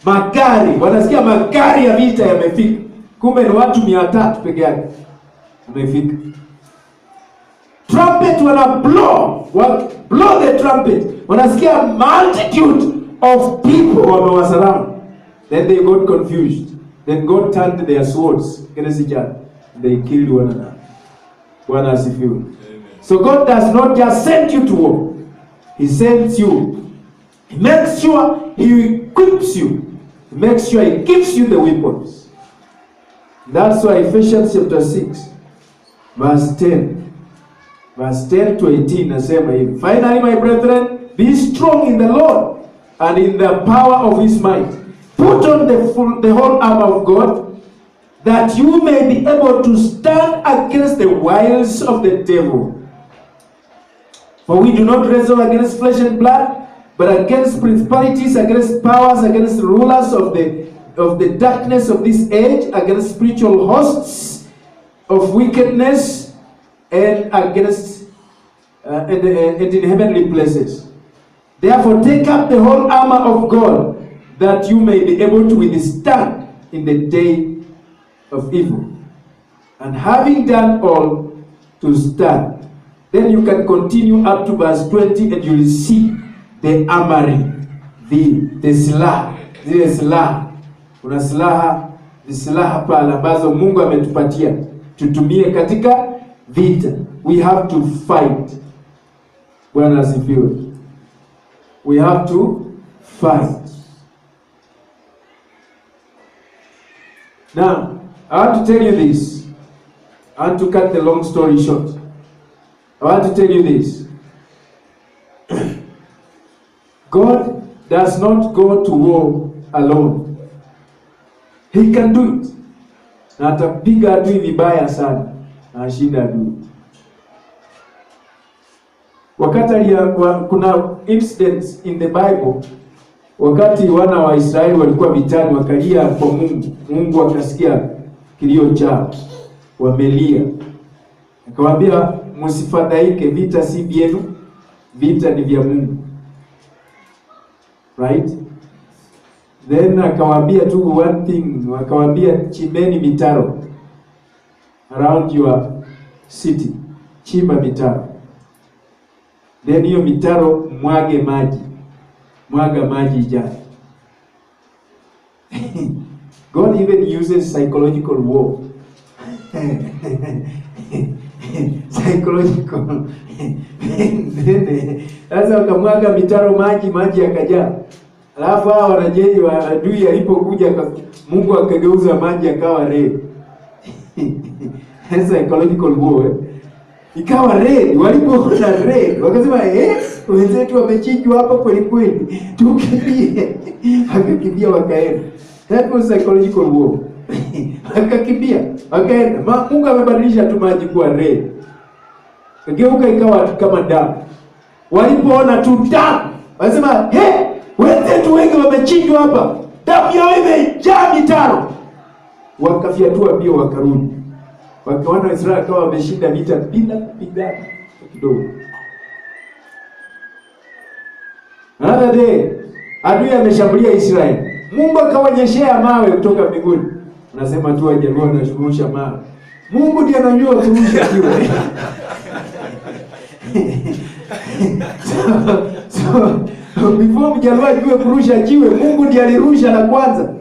Magari, wanasikia magari ya vita yamefika. Kumbe ni watu 300 peke yake wamefika. Trumpet blow the trumpet. Wanasikia multitude of people wamewasurround. Then they got confused. Then God turned their swords against each other. They killed one another. Bwana asifiwe. So God does not just send you to war. He sends you. He makes sure He equips you. He makes sure He gives you the weapons. That's why Ephesians chapter 6 verse 10. Verse 10 to 18 nasema hivi. Finally, my brethren, be strong in the Lord and in the power of His might. Put on the whole armor of God, that you may be able to stand against the wiles of the devil. For we do not wrestle against flesh and blood, but against principalities, against powers, against rulers of the darkness of this age, against spiritual hosts of wickedness, and against and in heavenly places. Therefore, take up the whole armor of God, that you may be able to withstand in the day of evil. And having done all, to stand. Then you can continue up to verse 20 and you will see the armory, the silaha. Zile silaha. Kuna silaha, the silaha pala ambazo Mungu ametupatia tutumie katika vita. We have to fight. Bwana asifiwe. We have to fight. Now, I want to tell you this. I want to cut the long story short. I want to tell you this. God does not go to war alone. He can do it. Na atapiga adui vibaya sana. Na ashinda adui. Wakati kuna incidents in the Bible, wakati wana wa Israeli walikuwa vitani, wakalia kwa Mungu. Mungu akasikia kilio chao. Wamelia. Akawaambia, msifadhaike, vita si vyenu, vita ni vya Mungu. Right? Then akawaambia tu one thing, akawaambia chimbeni mitaro around your city. Chimba mitaro. Then hiyo mitaro mwage maji. Mwaga maji jana. God even uses psychological war. Psychological. Sasa ukamwaga mitaro maji yakajaa. Alafu hao wanajeshi wa adui alipokuja Mungu akageuza maji akawa reli. psychological war. Ikawa red, walipoona red wakasema wenzetu wamechinjwa hapa kweli kweli, tukimbie. Akakimbia wakaenda. That was psychological war. Akakimbia wakaenda. Mungu amebadilisha tu maji kuwa red, kageuka ikawa kama damu. Walipoona tu damu wakasema wenzetu wengi wamechinjwa hapa, damu yao imejaa mitaro. Wakafyatua mbio wakarudi. Wakaona Israeli kama wameshinda vita bila kupigana kidogo. Another day, adui ameshambulia Israeli. Mungu akaonyeshea mawe kutoka mbinguni. Unasema tu Wajaluo wanashurusha mawe. Mungu ndiye anajua kurusha jiwe. So before Mjaluo ajue kurusha jiwe, Mungu ndiye alirusha la kwanza.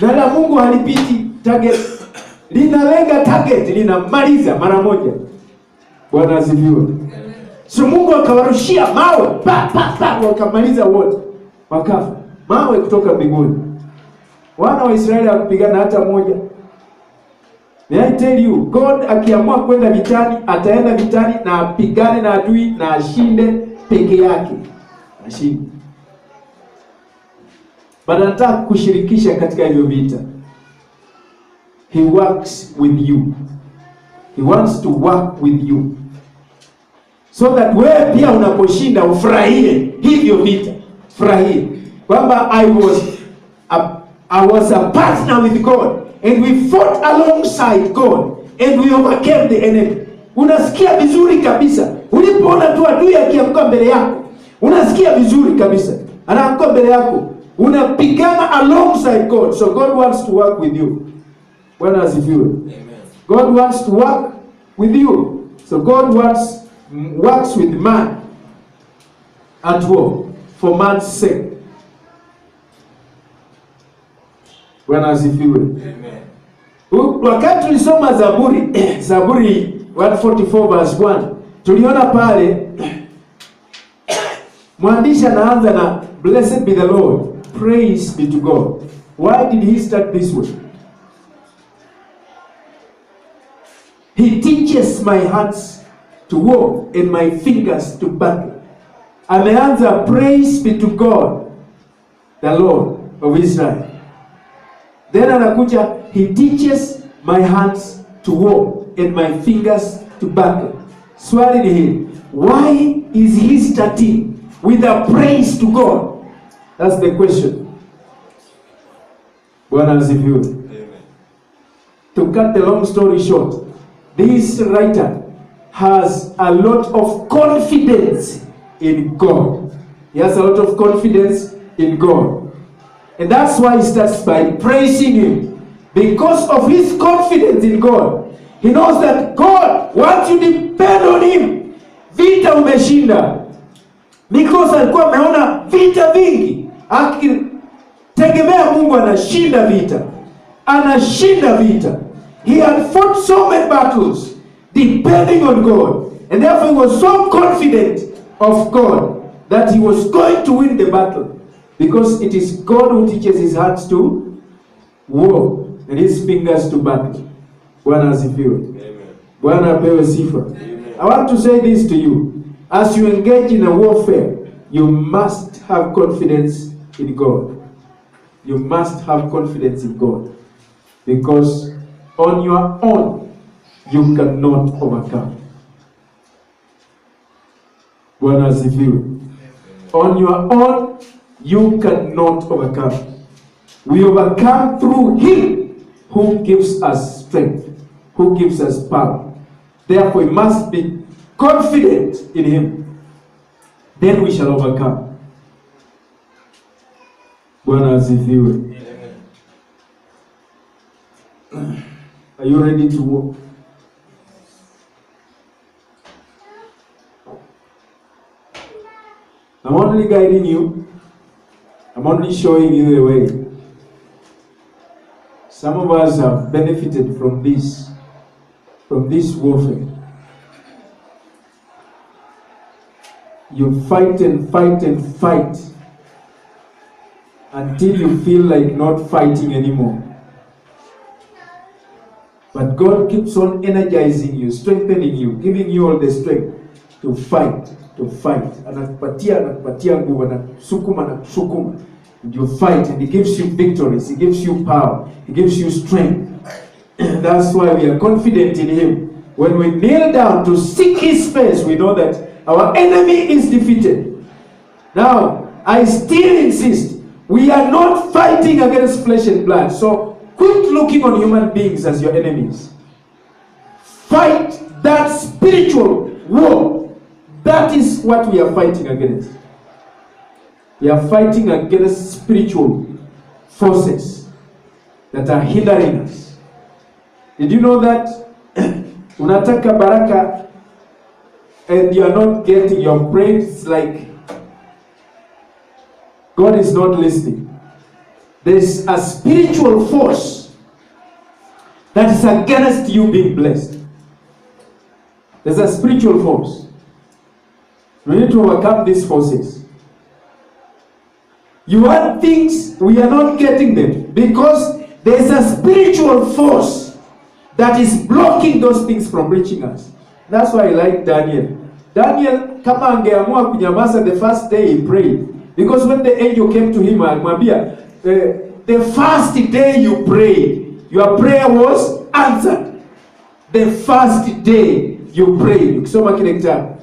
Na Mungu halipiti target. Linalenga target, linamaliza mara moja. Bwana asifiwe. So Mungu akawarushia mawe, wakamaliza wote. Wakafa. Mawe kutoka mbinguni. Wana wa Israeli wakupigana hata moja. May I tell you, God akiamua kwenda vitani, ataenda vitani na apigane na adui na ashinde peke yake. Ashinde. But anataka kushirikisha katika hiyo vita. He works with you. He wants to work with you. So that wewe pia unaposhinda ufurahie hivyo vita. Furahie kwamba I was a partner with God and we fought alongside God and we overcame the enemy. Unasikia vizuri kabisa. Ulipoona tu adui akiamka mbele yako, unasikia vizuri kabisa. Anaamka mbele yako, unapigana alongside God. So God wants to work with you. Bwana asifiwe. Amen. God wants to work with you. So God works with man at war for man's sake. Bwana asifiwe. Amen. Wakati tulisoma Zaburi, Zaburi 144 verse 1, tuliona pale mwandishi anaanza na blessed be the Lord, praise be to God. Why did he start this way? He teaches my hands to war and my fingers to battle. Ameanza praise be to God, the Lord of Israel. Then anakuja, he teaches my hands to war and my fingers to battle. Swali ni hili, why is he starting with a praise to God? That's the question. Bwana asifiwe. Amen. To cut the long story short, this writer has a lot of confidence in God. He has a lot of confidence in God. And that's why he starts by praising him. Because of his confidence in God. He knows that God, once you depend on him, vita umeshinda. Because alikuwa ameona vita vingi. Akitegemea Mungu anashinda vita. Anashinda vita. He had fought so many battles depending on God. And therefore he was so confident of God that he was going to win the battle. Because it is God who teaches his hands to war and his fingers to battle. Bwana asifiwe. Bwana apewe sifa. I want to say this to you. As you engage in a warfare, you must have confidence in God. You must have confidence in God. Because on your own, you cannot overcome. Bwana asifiwe. On your own, you cannot overcome. We overcome through him who gives us strength, who gives us power. Therefore, we must be confident in him. Then we shall overcome. Bwana asifiwe. Are you ready to walk? I'm only guiding you. I'm only showing you the way. Some of us have benefited from this warfare. You fight and fight and fight until you feel like not fighting anymore. But God keeps on energizing you, strengthening you, giving you all the strength to fight, to fight. Anakupatia nguvu, anakusukuma. And you fight, and He gives you victories, He gives you power, He gives you strength. That's why we are confident in Him. When we kneel down to seek His face, we know that our enemy is defeated. Now, I still insist, we are not fighting against flesh and blood. So, quit looking on human beings as your enemies. Fight that spiritual war. That is what we are fighting against. We are fighting against spiritual forces that are hindering us. Did you know that unataka baraka and you are not getting your praise? Like God is not listening. There's a spiritual force that is against you being blessed. There's a spiritual force. We need to overcome these forces. You want things, we are not getting them because there's a spiritual force that is blocking those things from reaching us. That's why I like Daniel. Daniel, kama angeamua kunyamaza the first day he prayed. Because when the angel came to him, alimwambia, the first day you prayed, your prayer was answered. The first day you prayed. Ukisoma kile kitabu.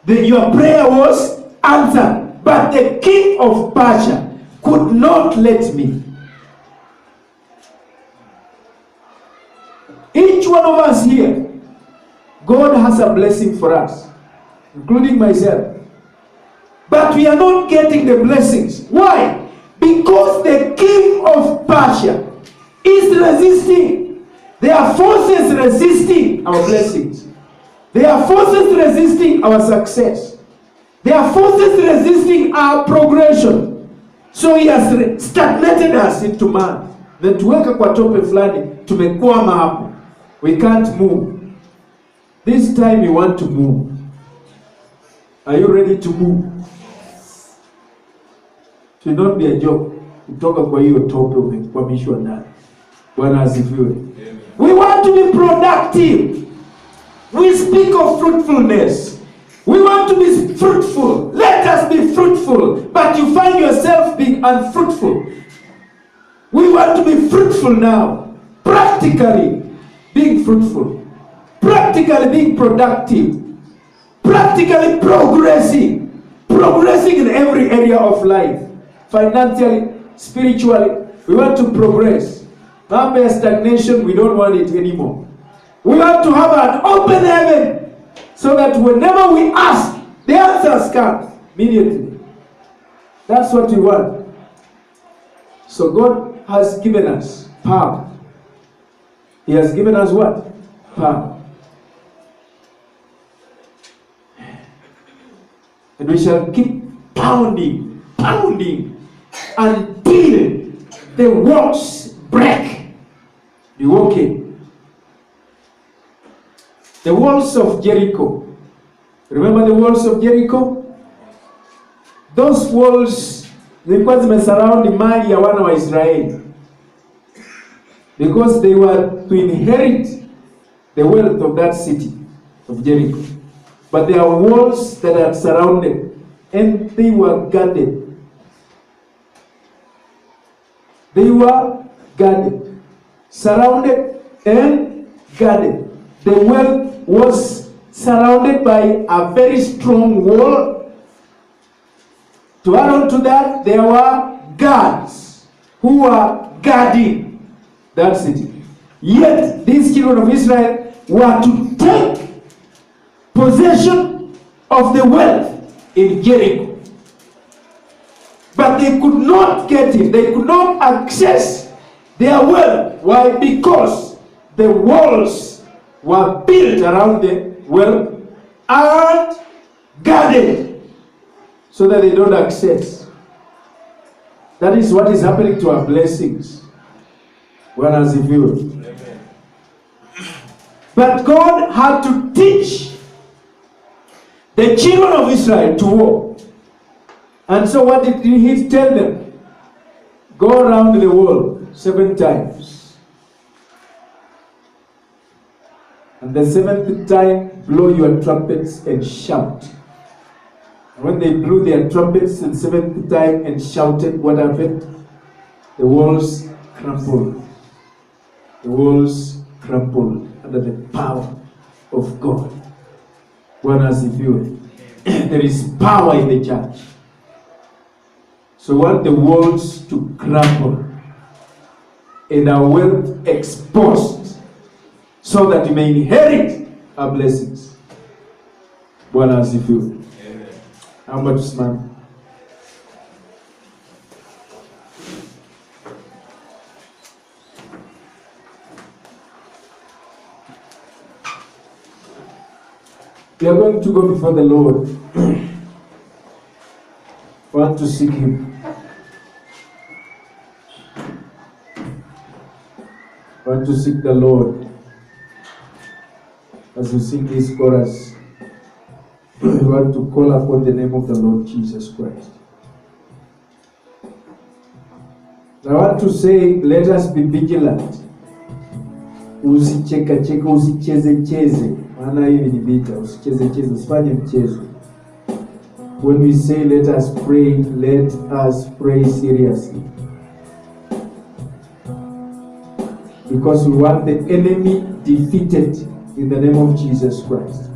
Your prayer was answered. But the king of Persia could not let me. Each one of us here, God has a blessing for us, including myself. But we are not getting the blessings. Why? Because the king of Persia is resisting. There are forces resisting our blessings. There are forces resisting our success. There are forces resisting our progression. So he has stagnated us into man. Then tuweka kwa tope fulani, tumekwama hapo. We can't move. This time you want to move. Are you ready to move? Should not be a joke. Kutoka kwa hiyo tope umekwamishwa ndani. Bwana asifiwe. We want to be productive. We speak of fruitfulness. We want to be fruitful. Let us be fruitful. But you find yourself being unfruitful. We want to be fruitful now. Practically being fruitful. Practically being productive. Practically progressing. Progressing in every area of life. Financially, spiritually. We want to progress. Mambo ya stagnation, we don't want it anymore. We want to have an open heaven. So that whenever we ask, the answers come immediately. That's what we want. So God has given us power. He has given us what? Power. And we shall keep pounding until the walls break. Be walking. The walls of Jericho. Remember the walls of Jericho? Those walls zilikuwa zimesurround mali ya wana wa Israeli. Because they were to inherit the wealth of that city of Jericho. But there are walls that are surrounded and they were guarded. They were guarded. Surrounded and guarded. The wealth was surrounded by a very strong wall. To add on to that, there were guards who were guarding that city. Yet, these children of Israel were to take possession of the wealth in Jericho. But they could not get it. They could not access their wealth. Why? Because the walls were built around the well and guarded so that they don't access. That is what is happening to our blessings. Well, as if you. But God had to teach the children of Israel to war. And so what did he tell them? Go around the world 7 times. And the seventh time, blow your trumpets and shout. And when they blew their trumpets the seventh time and shouted, what happened? The walls crumbled. The walls crumbled under the power of God. Bwana asifiwe. There is power in the church. So we want the walls to crumble and our wealth exposed so that you may inherit our blessings. Bwana asifiwe. Naomba tusimame. We are going to go before the Lord. We want to seek Him. We want to seek the Lord. As we sing this chorus, we want to call upon the name of the Lord Jesus Christ. I want to say, let us be vigilant. Usicheka-cheka, usicheze-cheze. Maana hivi ni vita, usicheze-cheze, usifanye mchezo. When we say let us pray seriously. Because we want the enemy defeated in the name of Jesus Christ.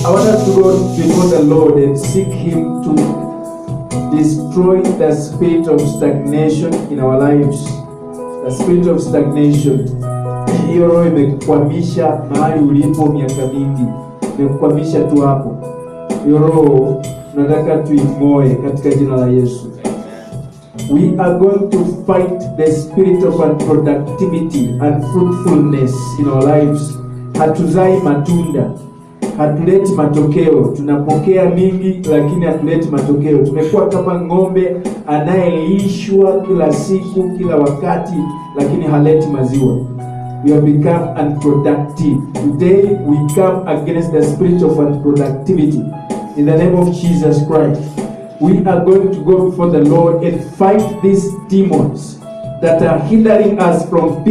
I want us to go before the Lord and seek Him to destroy the spirit of stagnation in our lives. The spirit of stagnation. Hiyo roho imekukwamisha mahali ulipo miaka mingi, imekukwamisha tu hapo. Hiyo roho tunataka tuing'oe katika jina la Yesu. We are going to fight the spirit of unproductivity and fruitfulness in our lives. Hatuzai matunda, hatuleti matokeo. Tunapokea mingi lakini hatuleti matokeo. Tumekuwa kama ng'ombe anayelishwa kila siku, kila wakati, lakini haleti maziwa. We have become unproductive. Today we come against the spirit of unproductivity in the name of Jesus Christ. We are going to go before the Lord and fight these demons that are hindering us from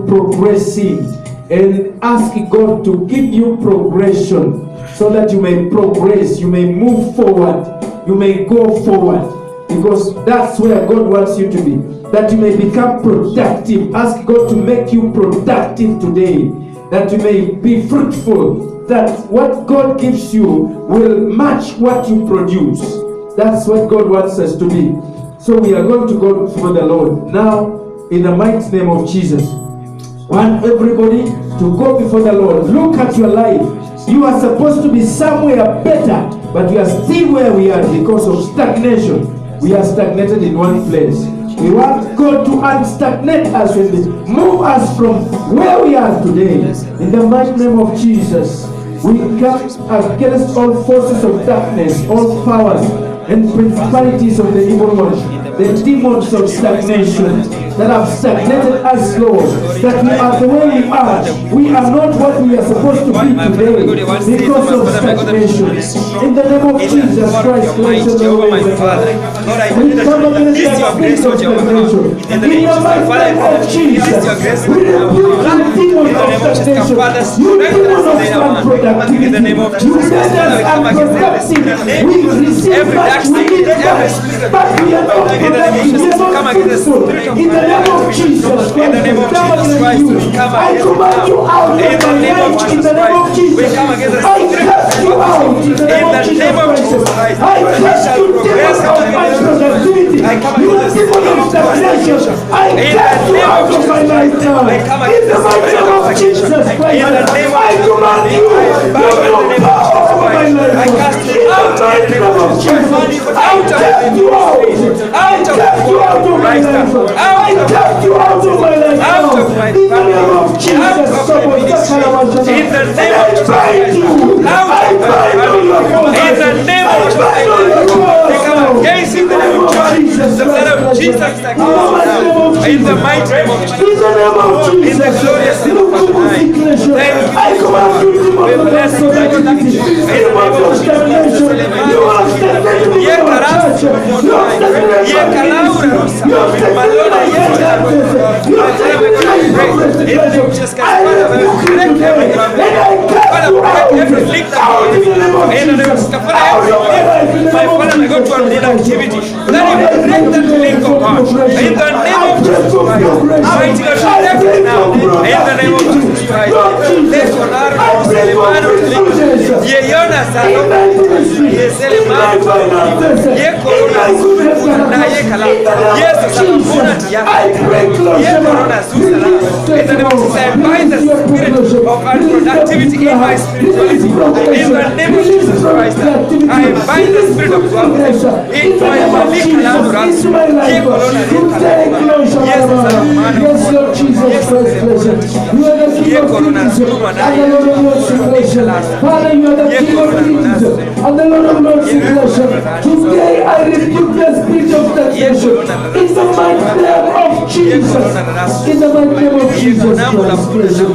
progressing, and ask God to give you progression so that you may progress, you may move forward, you may go forward, because that's where God wants you to be, that you may become productive. Ask God to make you productive today, that you may be fruitful, that what God gives you will match what you produce. That's what God wants us to be. So we are going to go before the Lord now in the mighty name of Jesus. Want everybody to to go before the Lord. Look at your life. You are supposed to be somewhere better, but we are still where we are because of stagnation. We are stagnated in one place. We want God to unstagnate us and move us from where we are today. In the mighty name of Jesus, we come against all forces of darkness, all powers and principalities of the evil one, the demons of stagnation that have stagnated us, Lord, that we are the way we are. We are not what we are supposed to be today because of stagnation. In the name of Jesus Christ, we come against the spirit of stagnation. In the name of Jesus, we rebuke the demons of stagnation. You demons of unproductivity. You made us unproductive. We receive much, we need much, but we are not productive. We are not fruitful. In the name of Jesus Christ, I command you out of my life. In the name of Jesus, I cast you out. In the name of Jesus Christ, I cast you demons of unproductivity. You demons of stagnation, I cast you out of my life now. In the mighty name of Jesus Christ, I command you. I cast you out of my life. I cast you out. I cast you out of my life. I cast you out of my life. Out of my in the name of Jesus. in the name of Jesus. I bind you. In the name of Jesus. They come against in the name of Jesus. The blood of Jesus is against now. In the mighty name of Jesus. In the name of Jesus. In the glorious name of God. Thank you. I command you to We bless you. In the name of Jesus. You are stagnated in your church. You are stagnated in your Malona, I break close. In the name of Jesus, I bind the spirit of unproductivity in my spirituality. In the name of Jesus Christ, I bind the spirit of drunkenness in my life. Yes, Lord Jesus Christ, you are the King of Kings and the Lord of Lords. Father, you are the King of Kings and the Lord of Lords. Today I rebuke the spirit of stagnation in the mighty name of Jesus. In the mighty name of Jesus Christ, you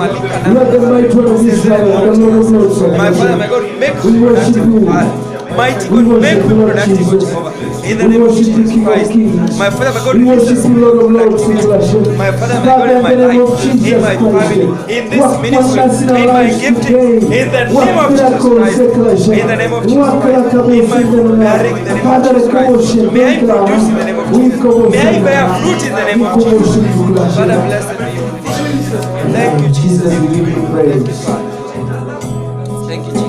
are the mighty one of Israel, the Lord of Lords. My Father, my God, make We me worship productive, you. Father. Mighty We God, make worship me you, Lord productive, Jesus. Jehovah. In the We name of worship you, Jesus King of Christ. Kings. My Father, my God, We worship Jesus, you, Lord of Lords. We productivity. bless you. My Father, my Father, God, in in my the name of life, Jesus in my Christ, family, in this work ministry, wonders in our in my lives gifting, today. in the Work name of Jesus miracles, Christ. declaration. In the name of Jesus Work Christ. miracles In my in the fruit name bearing, in the name of Father, Jesus Christ. recommend May I produce in the name of Jesus. May I bear fruit in the name of Jesus. Father, blessed be your name. Thank you, Jesus. Jesus, we give you praise. Thank you, Jesus.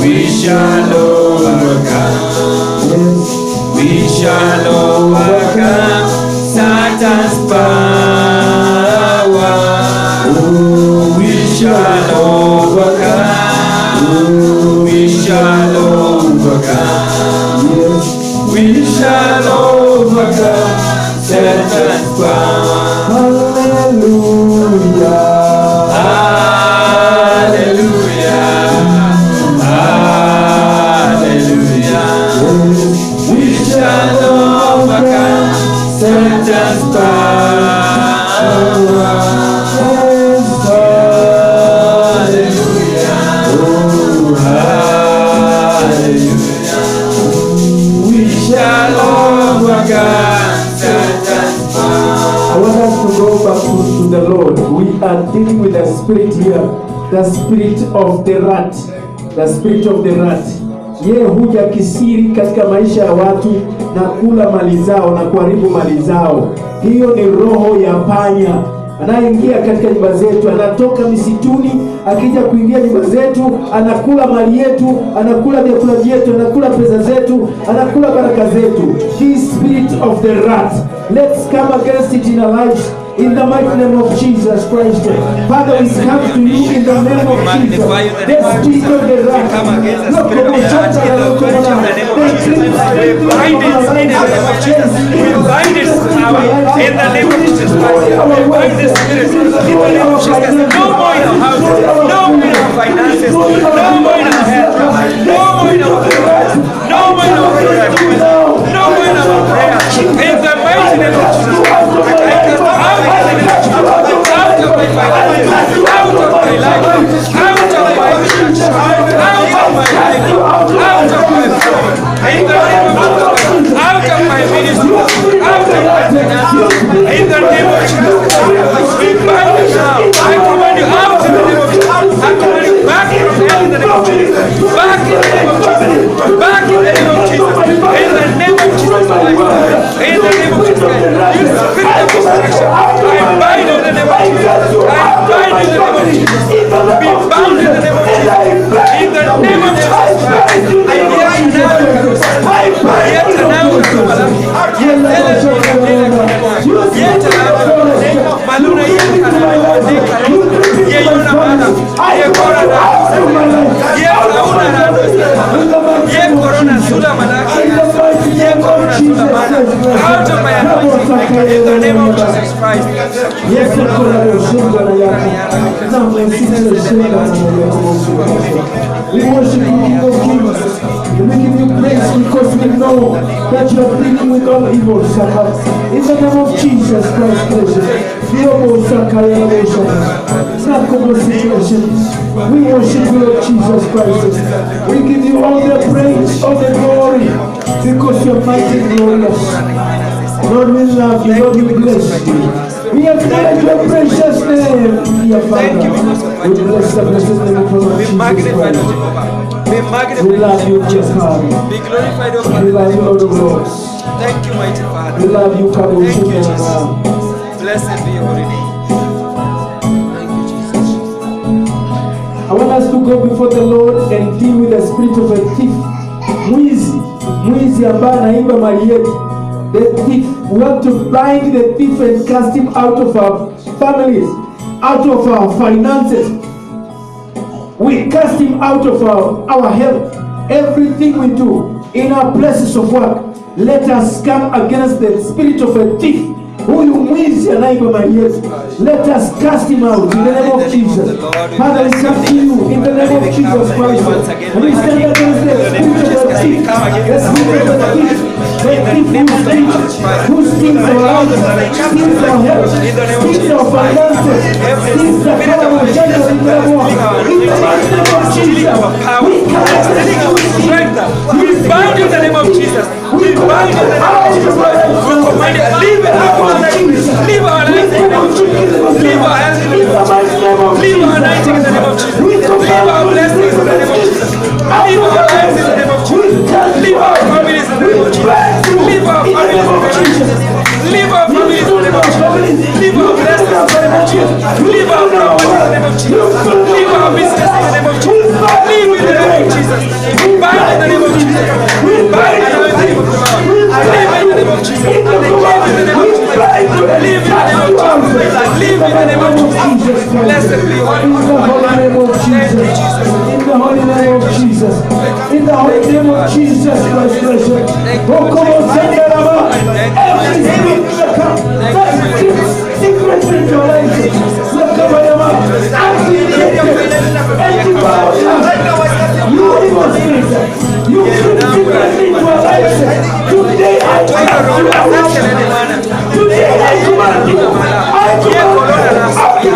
We shall overcome. We shall overcome Satan's power. Oh, we shall overcome. We shall overcome. Yes, we shall overcome Satan's power. Hallelujah. Satan's power. Hallelujah. Oh, hallelujah. We shall overcome Satan's power. spirit here, the spirit of the rat, the spirit of the rat. Yeye huja kisiri katika maisha ya watu na kula mali zao na kuharibu mali zao. Hiyo ni roho ya panya anayeingia katika nyumba zetu, anatoka misituni akija kuingia nyumba zetu, anakula mali yetu, anakula vyakula vyetu, anakula pesa zetu, anakula baraka zetu. This spirit of the rat, let's come against it in our lives. In the mighty name of Jesus Christ. Father, we come to you in the name of Jesus. The spirit of the rat. Come against the spirit of the rat in the name of Jesus. We bind it in the name of Jesus. We bind its power in the name of Jesus Christ. We bind the spirit in the name of Jesus. No more in our houses, no more in our finances, no more in our health, no more in our prayers, no more in our productivity, no more in our prayers. In the mighty name of Jesus Christ. Out of my finances, out of my life, out of my church, out of my life, out of my family, in the name of Jesus, out of my ministry, out of my finances, in the name of Jesus, we bind it now. I command you out in the name of Jesus. I command you back from hell in the name of Jesus. Back in the name of Jesus. Back in the name of Jesus. In the name of Jesus. In the name of Jesus. You spirit of destruction. I bind in the name of Jesus. I bind in the name of Jesus. Be bound in the name of Jesus. In the name of Jesus. I hear you now. Yet now. Yet now. Maluna yet out of my anointing in the name of Jesus Christ. We worship you, King of Kings. We give you praise because we know that you are dealing with all evil. In the name of Jesus Christ, we worship you, Lord Jesus Christ. We give you all the praise, all the glory, because you are mighty and glorious. Lord, we love you. Lord, we bless you. We acknowledge your precious name, dear Father. We bless the blessed name of Jesus Christ. We love you, dear Father. Be glorified, O We love you, Lord of Lords. Thank you, mighty Father. We love you, Father. Thank you, Jesus. Blessed be your holy name. Thank you, Jesus. I want us to go before the Lord and deal with the spirit of a thief. Mwizi ambaye anaiba mali yetu. The thief. We want to bind the thief and cast him out of our families, out of our finances. We cast him out of our health. Everything we do in our places of work. Let us come against the spirit of a thief. Huyu mwizi anaiba mali yetu. Let us cast him out in the name of Jesus. Father, we come to you in the name of Jesus Christ. We stand against the spirit of a thief. The spirit of a thief. The thief who steals our lives, steals our health, steals our finances, steals the power of gender in the world. In the mighty name of Jesus, we come against our strength. We bind in the name of Jesus. We bind in the name of Jesus. We command it. Leave it out. Leave our life in the name of Jesus. Leave our health in the name of Jesus. Leave our night in the name of Jesus. Leave our blessings in the name of Jesus. Leave our lives in the name of Jesus. Leave our families in the name of Jesus. Leave our families in the name of Jesus. Leave our families in the name of Jesus. Leave our blessings in the name of Jesus. Leave our property in the name of Jesus. Leave our business in the name of Jesus. Leave in the name of Jesus. Bind in the name of Jesus. Bind in the name of the Lord. Live in the name of Jesus. Live in the name of Jesus. Live in the name of Jesus. Live in the name of Jesus. Blessed be your In the holy name of Jesus. In the holy name of Jesus. In the holy name of Jesus Christ. Oh, come on, send it about. Every spirit that comes. That secret in your life. Look over your mouth. You evil spirit. You secret in your life. Today I command you out. Today I command you. I command you.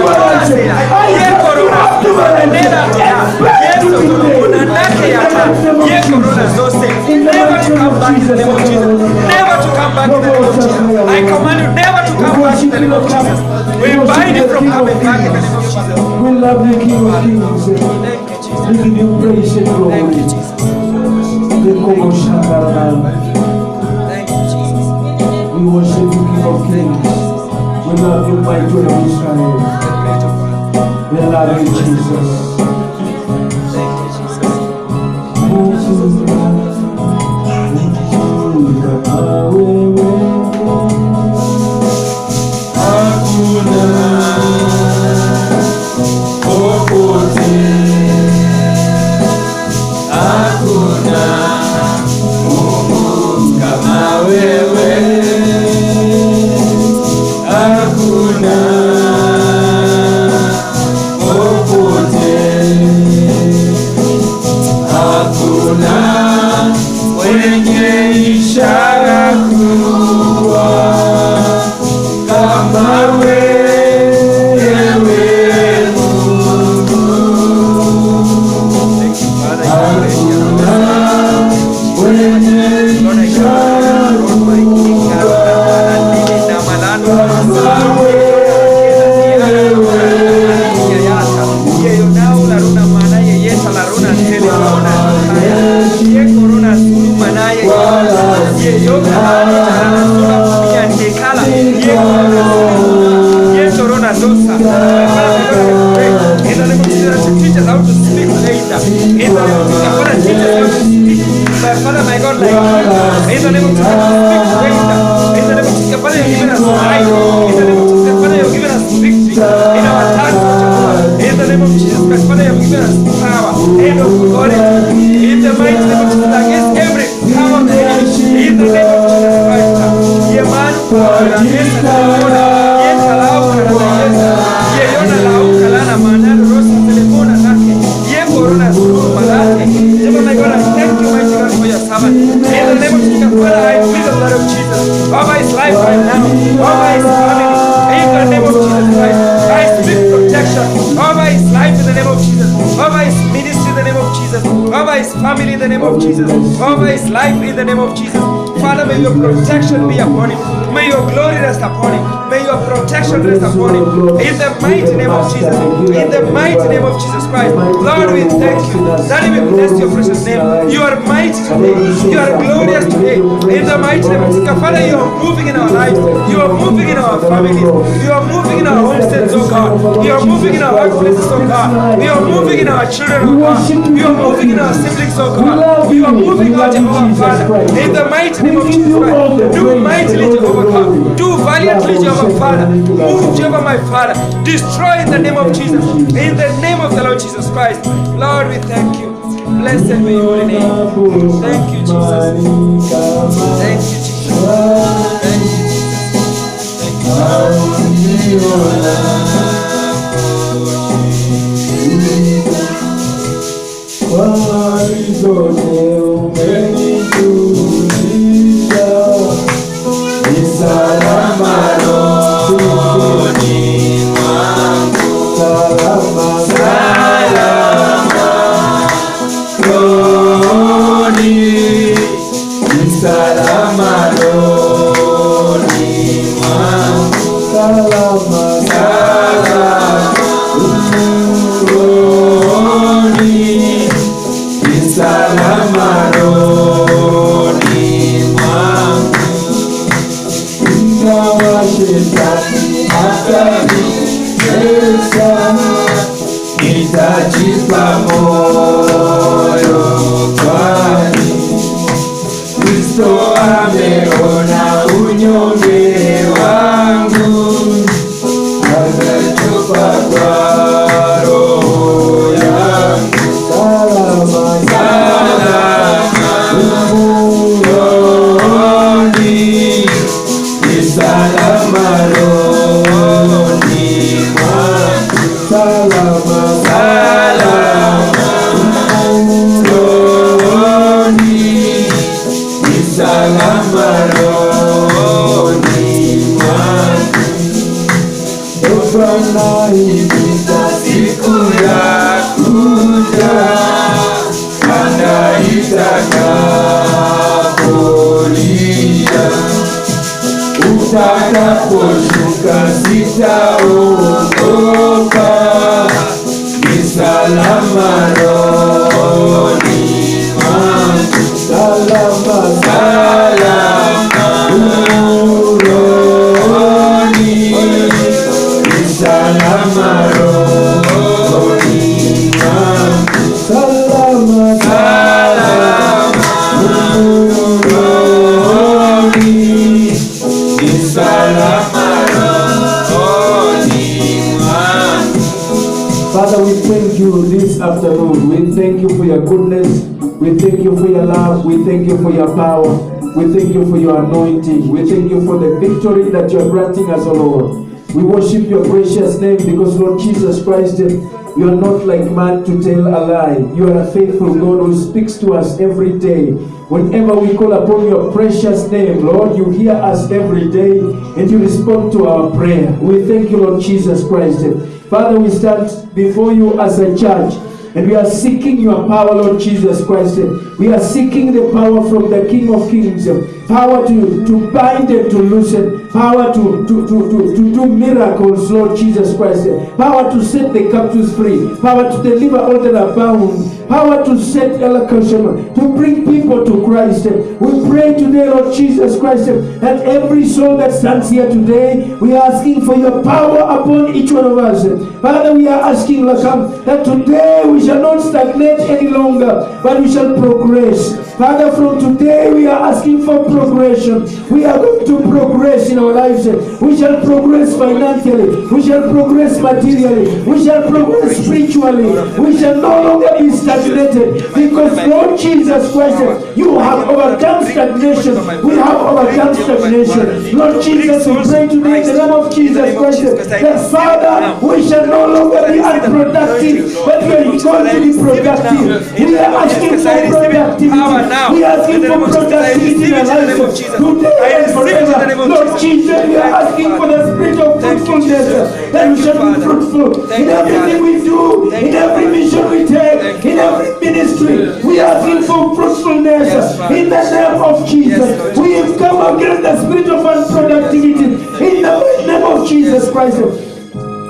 Never to come back in the name of Jesus. Never to come back in the name of Jesus. I command you never to come back in the name of Jesus. We bind it from coming back in the name of Jesus. King of Kings. We give you praise and glory. Thank you, Jesus. Thank you, Jesus. we worship you, King of Kings. We love you, mighty God of Israel. We love you, Jesus. Thank you, Jesus. May your protection be upon him. May your glory rest upon him. May your protection rest upon him. In the mighty name of Jesus. In the mighty name of Jesus Christ. Lord, we thank you. That we bless your precious name. You are mighty today. You are glorious today. In the mighty name of Jesus. Father, you are moving in our lives. You are moving in our families. You are moving in our homesteads, oh God. You are moving in our workplaces, oh God. You are moving in our children, oh God. You are moving in our siblings, oh God. You are moving, oh Jehovah Father. In the mighty name of Jesus Christ. Do mightily, Jehovah God. Do valiantly, Jehovah Father. Move, Jehovah my Father. Destroy in the name of Jesus. In the name of the Lord Jesus Christ. Lord, we thank you. Blessed be your holy name. Thank you, Jesus. Thank you, Jesus. Thank you, Jesus. Utakaposhuka sitaogopa, salama rohoni mwangu, salama rohoni, ni salama rohoni mwangu, salama rohoni, ni salama rohoni mwangu. Father, we thank you this afternoon. We thank you for your goodness. We thank you for your love. We thank you for your power. We thank you for your anointing. We thank you for the victory that you are granting us, O Lord. We worship your precious name because, Lord Jesus Christ, you are not like man to tell a lie. You are a faithful God who speaks to us every day. Whenever we call upon your precious name, Lord, you hear us every day and you respond to our prayer. We thank you, Lord Jesus Christ. Father, we stand before you as a church and we are seeking your power, Lord Jesus Christ. We are seeking the power from the King of Kings, power to bind and to loosen, power to do miracles, Lord Jesus Christ, power to set the captives free, power to deliver all that are bound, power to set to bring people to Christ. We pray today, Lord Jesus Christ, that every soul that stands here today, we are asking for your power upon each one of us. Father, we are asking, Lord, that today we shall not stagnate any longer, but we shall progress. Father, from today we are asking for progression. We are going to progress in our lives. We shall progress financially. We shall progress materially. We shall progress spiritually. We shall no longer be stagnated because, Lord Jesus Christ, you have overcome stagnation. We have overcome stagnation. Lord Jesus, we pray today in the name of Jesus Christ that, Father, we shall no longer be unproductive, but we are going to be productive. We are asking for productivity. We are asking for productivity in our lives today and forever. Lord Jesus, we are asking for the spirit of fruitfulness, that we shall be fruitful in everything we do, in every mission we take, in every ministry. We are asking for fruitfulness in the name of Jesus. We have come against the spirit of unproductivity in the name of Jesus Christ.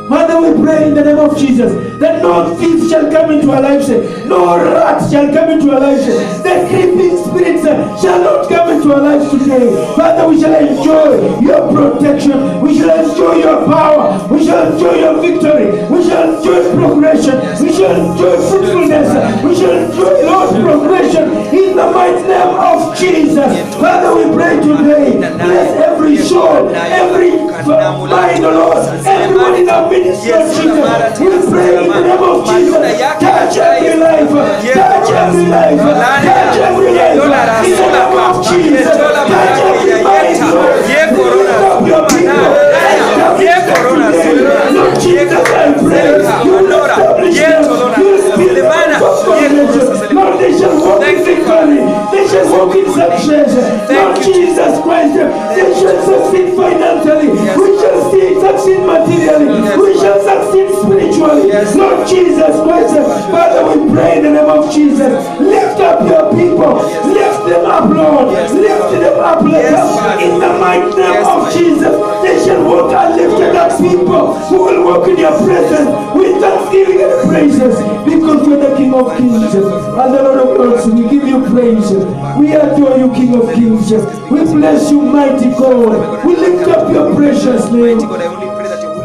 Father, we pray in the name of Jesus that no thief shall come into our lives, no rat shall come into our lives, the creeping spirits shall not come into our lives today. Father, we shall enjoy your protection, we shall enjoy your power, we shall enjoy your victory, we shall enjoy progression, we shall enjoy fruitfulness, we shall enjoy, Lord, progression in the mighty name of Jesus. Father, we pray today, bless every soul, every mind, Lord, everyone in our ministry, Jesus. We pray in the name of Jesus, touch every life, touch every life, touch every life, in the name of Jesus, touch every mind, Lord, lift up your people, Lord Jesus, I pray, you will establish them, you will speak them for progression, Lord, they shall walk in victory, they shall walk in success, Lord Jesus Christ, they shall succeed financially, we shall succeed materially, we shall succeed spiritually, Lord Jesus Christ. Father, we pray in the name of Jesus, lift up your people, lift them up, Lord, lift them up, in the mighty name of Jesus. They shall walk unlifted up people who will walk in your presence with thanksgiving and praises, because you're the King of Kings and the Lord of Lords. We give you praise, we adore you, King of Kings, we bless you, mighty God, we lift up your precious name.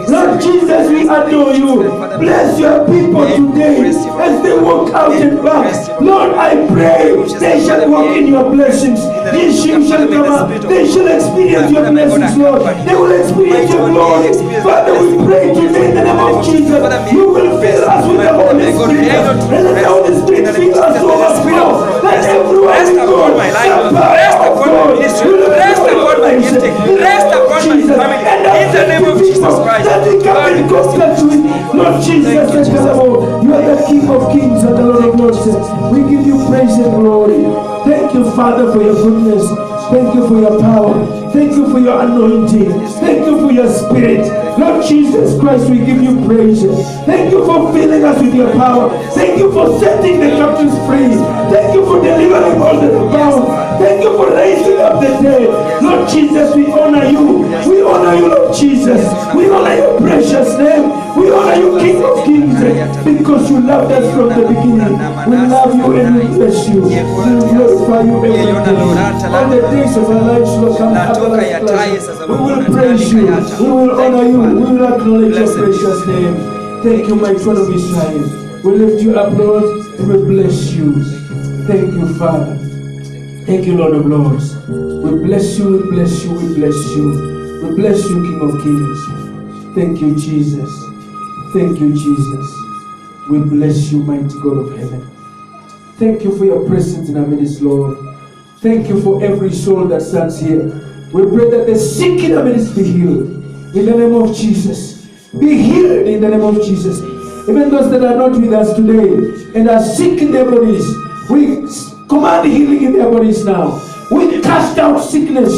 Lord Jesus, we adore you. Bless your people today as they walk out and back. Lord, I pray they shall walk in your blessings. These sheep shall come up. They shall experience your blessings, Lord. They will experience your glory. Father, we pray today in the name of Jesus. You will fill us with the Holy Spirit. And let the Holy Spirit fill us overflow. That everywhere we go, rest upon my ministry, rest upon my gifting, rest upon my family. In the name of Jesus Christ. That we come in contact with Lord Jesus, you are the King of Kings and the Lord of Lords. We give you praise and glory. Thank you, Father, for your goodness. Thank you for your power. Thank you for your anointing. Thank you for your spirit. Lord Jesus Christ, we give you praise. Thank you for filling us with your power. Thank you for setting the captives free. Thank you for delivering all the bound. Thank you for raising up the dead. Lord Jesus, we honor you. We honor you, Lord Jesus. We honor your precious name. We honor you, King of Kings, because you loved us from the beginning. We love you and we bless you. We glorify you every day. All the days of our lives will come after us. We will praise you. We will honor you. We will acknowledge your precious name. Thank you, my God of Israel. We lift you up, Lord, and we bless you. Thank you, Father. Thank you, Lord of Lords. We bless you, we bless you, we bless you. We bless you, King of Kings. Thank you, Jesus. Thank you, Jesus. We bless you, mighty God of heaven. Thank you for your presence in our midst, Lord. Thank you for every soul that stands here. We pray that the sick in our midst be healed. In the name of Jesus. Be healed in the name of Jesus. Even those that are not with us today and are sick in their bodies, we command healing in their bodies now. We cast out sickness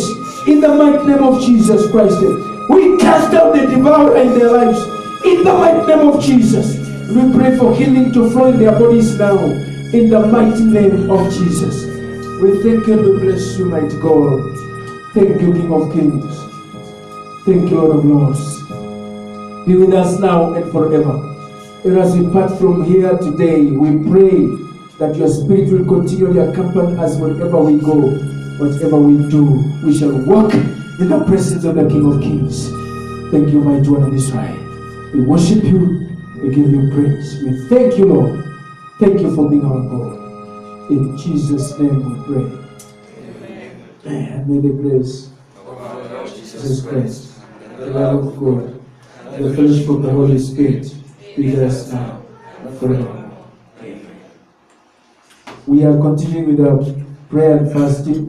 in the mighty name of Jesus Christ. We cast out the devourer in their lives in the mighty name of Jesus. We pray for healing to flow in their bodies now in the mighty name of Jesus. We thank you and we bless you, mighty God. Thank you, King of Kings. Thank you, Lord of Lords. Be with us now and forever. And as we part from here today, we pray that your spirit will continually accompany us wherever we go, whatever we do. We shall walk in the presence of the King of Kings. Thank you, mighty one of Israel. We worship you. We give you praise. We thank you, Lord. Thank you for being our God. In Jesus' name we pray. And may the grace of Jesus Christ, the love of God, and the fellowship of the Holy Spirit be with us now and forever. We are continuing with our prayer and fasting.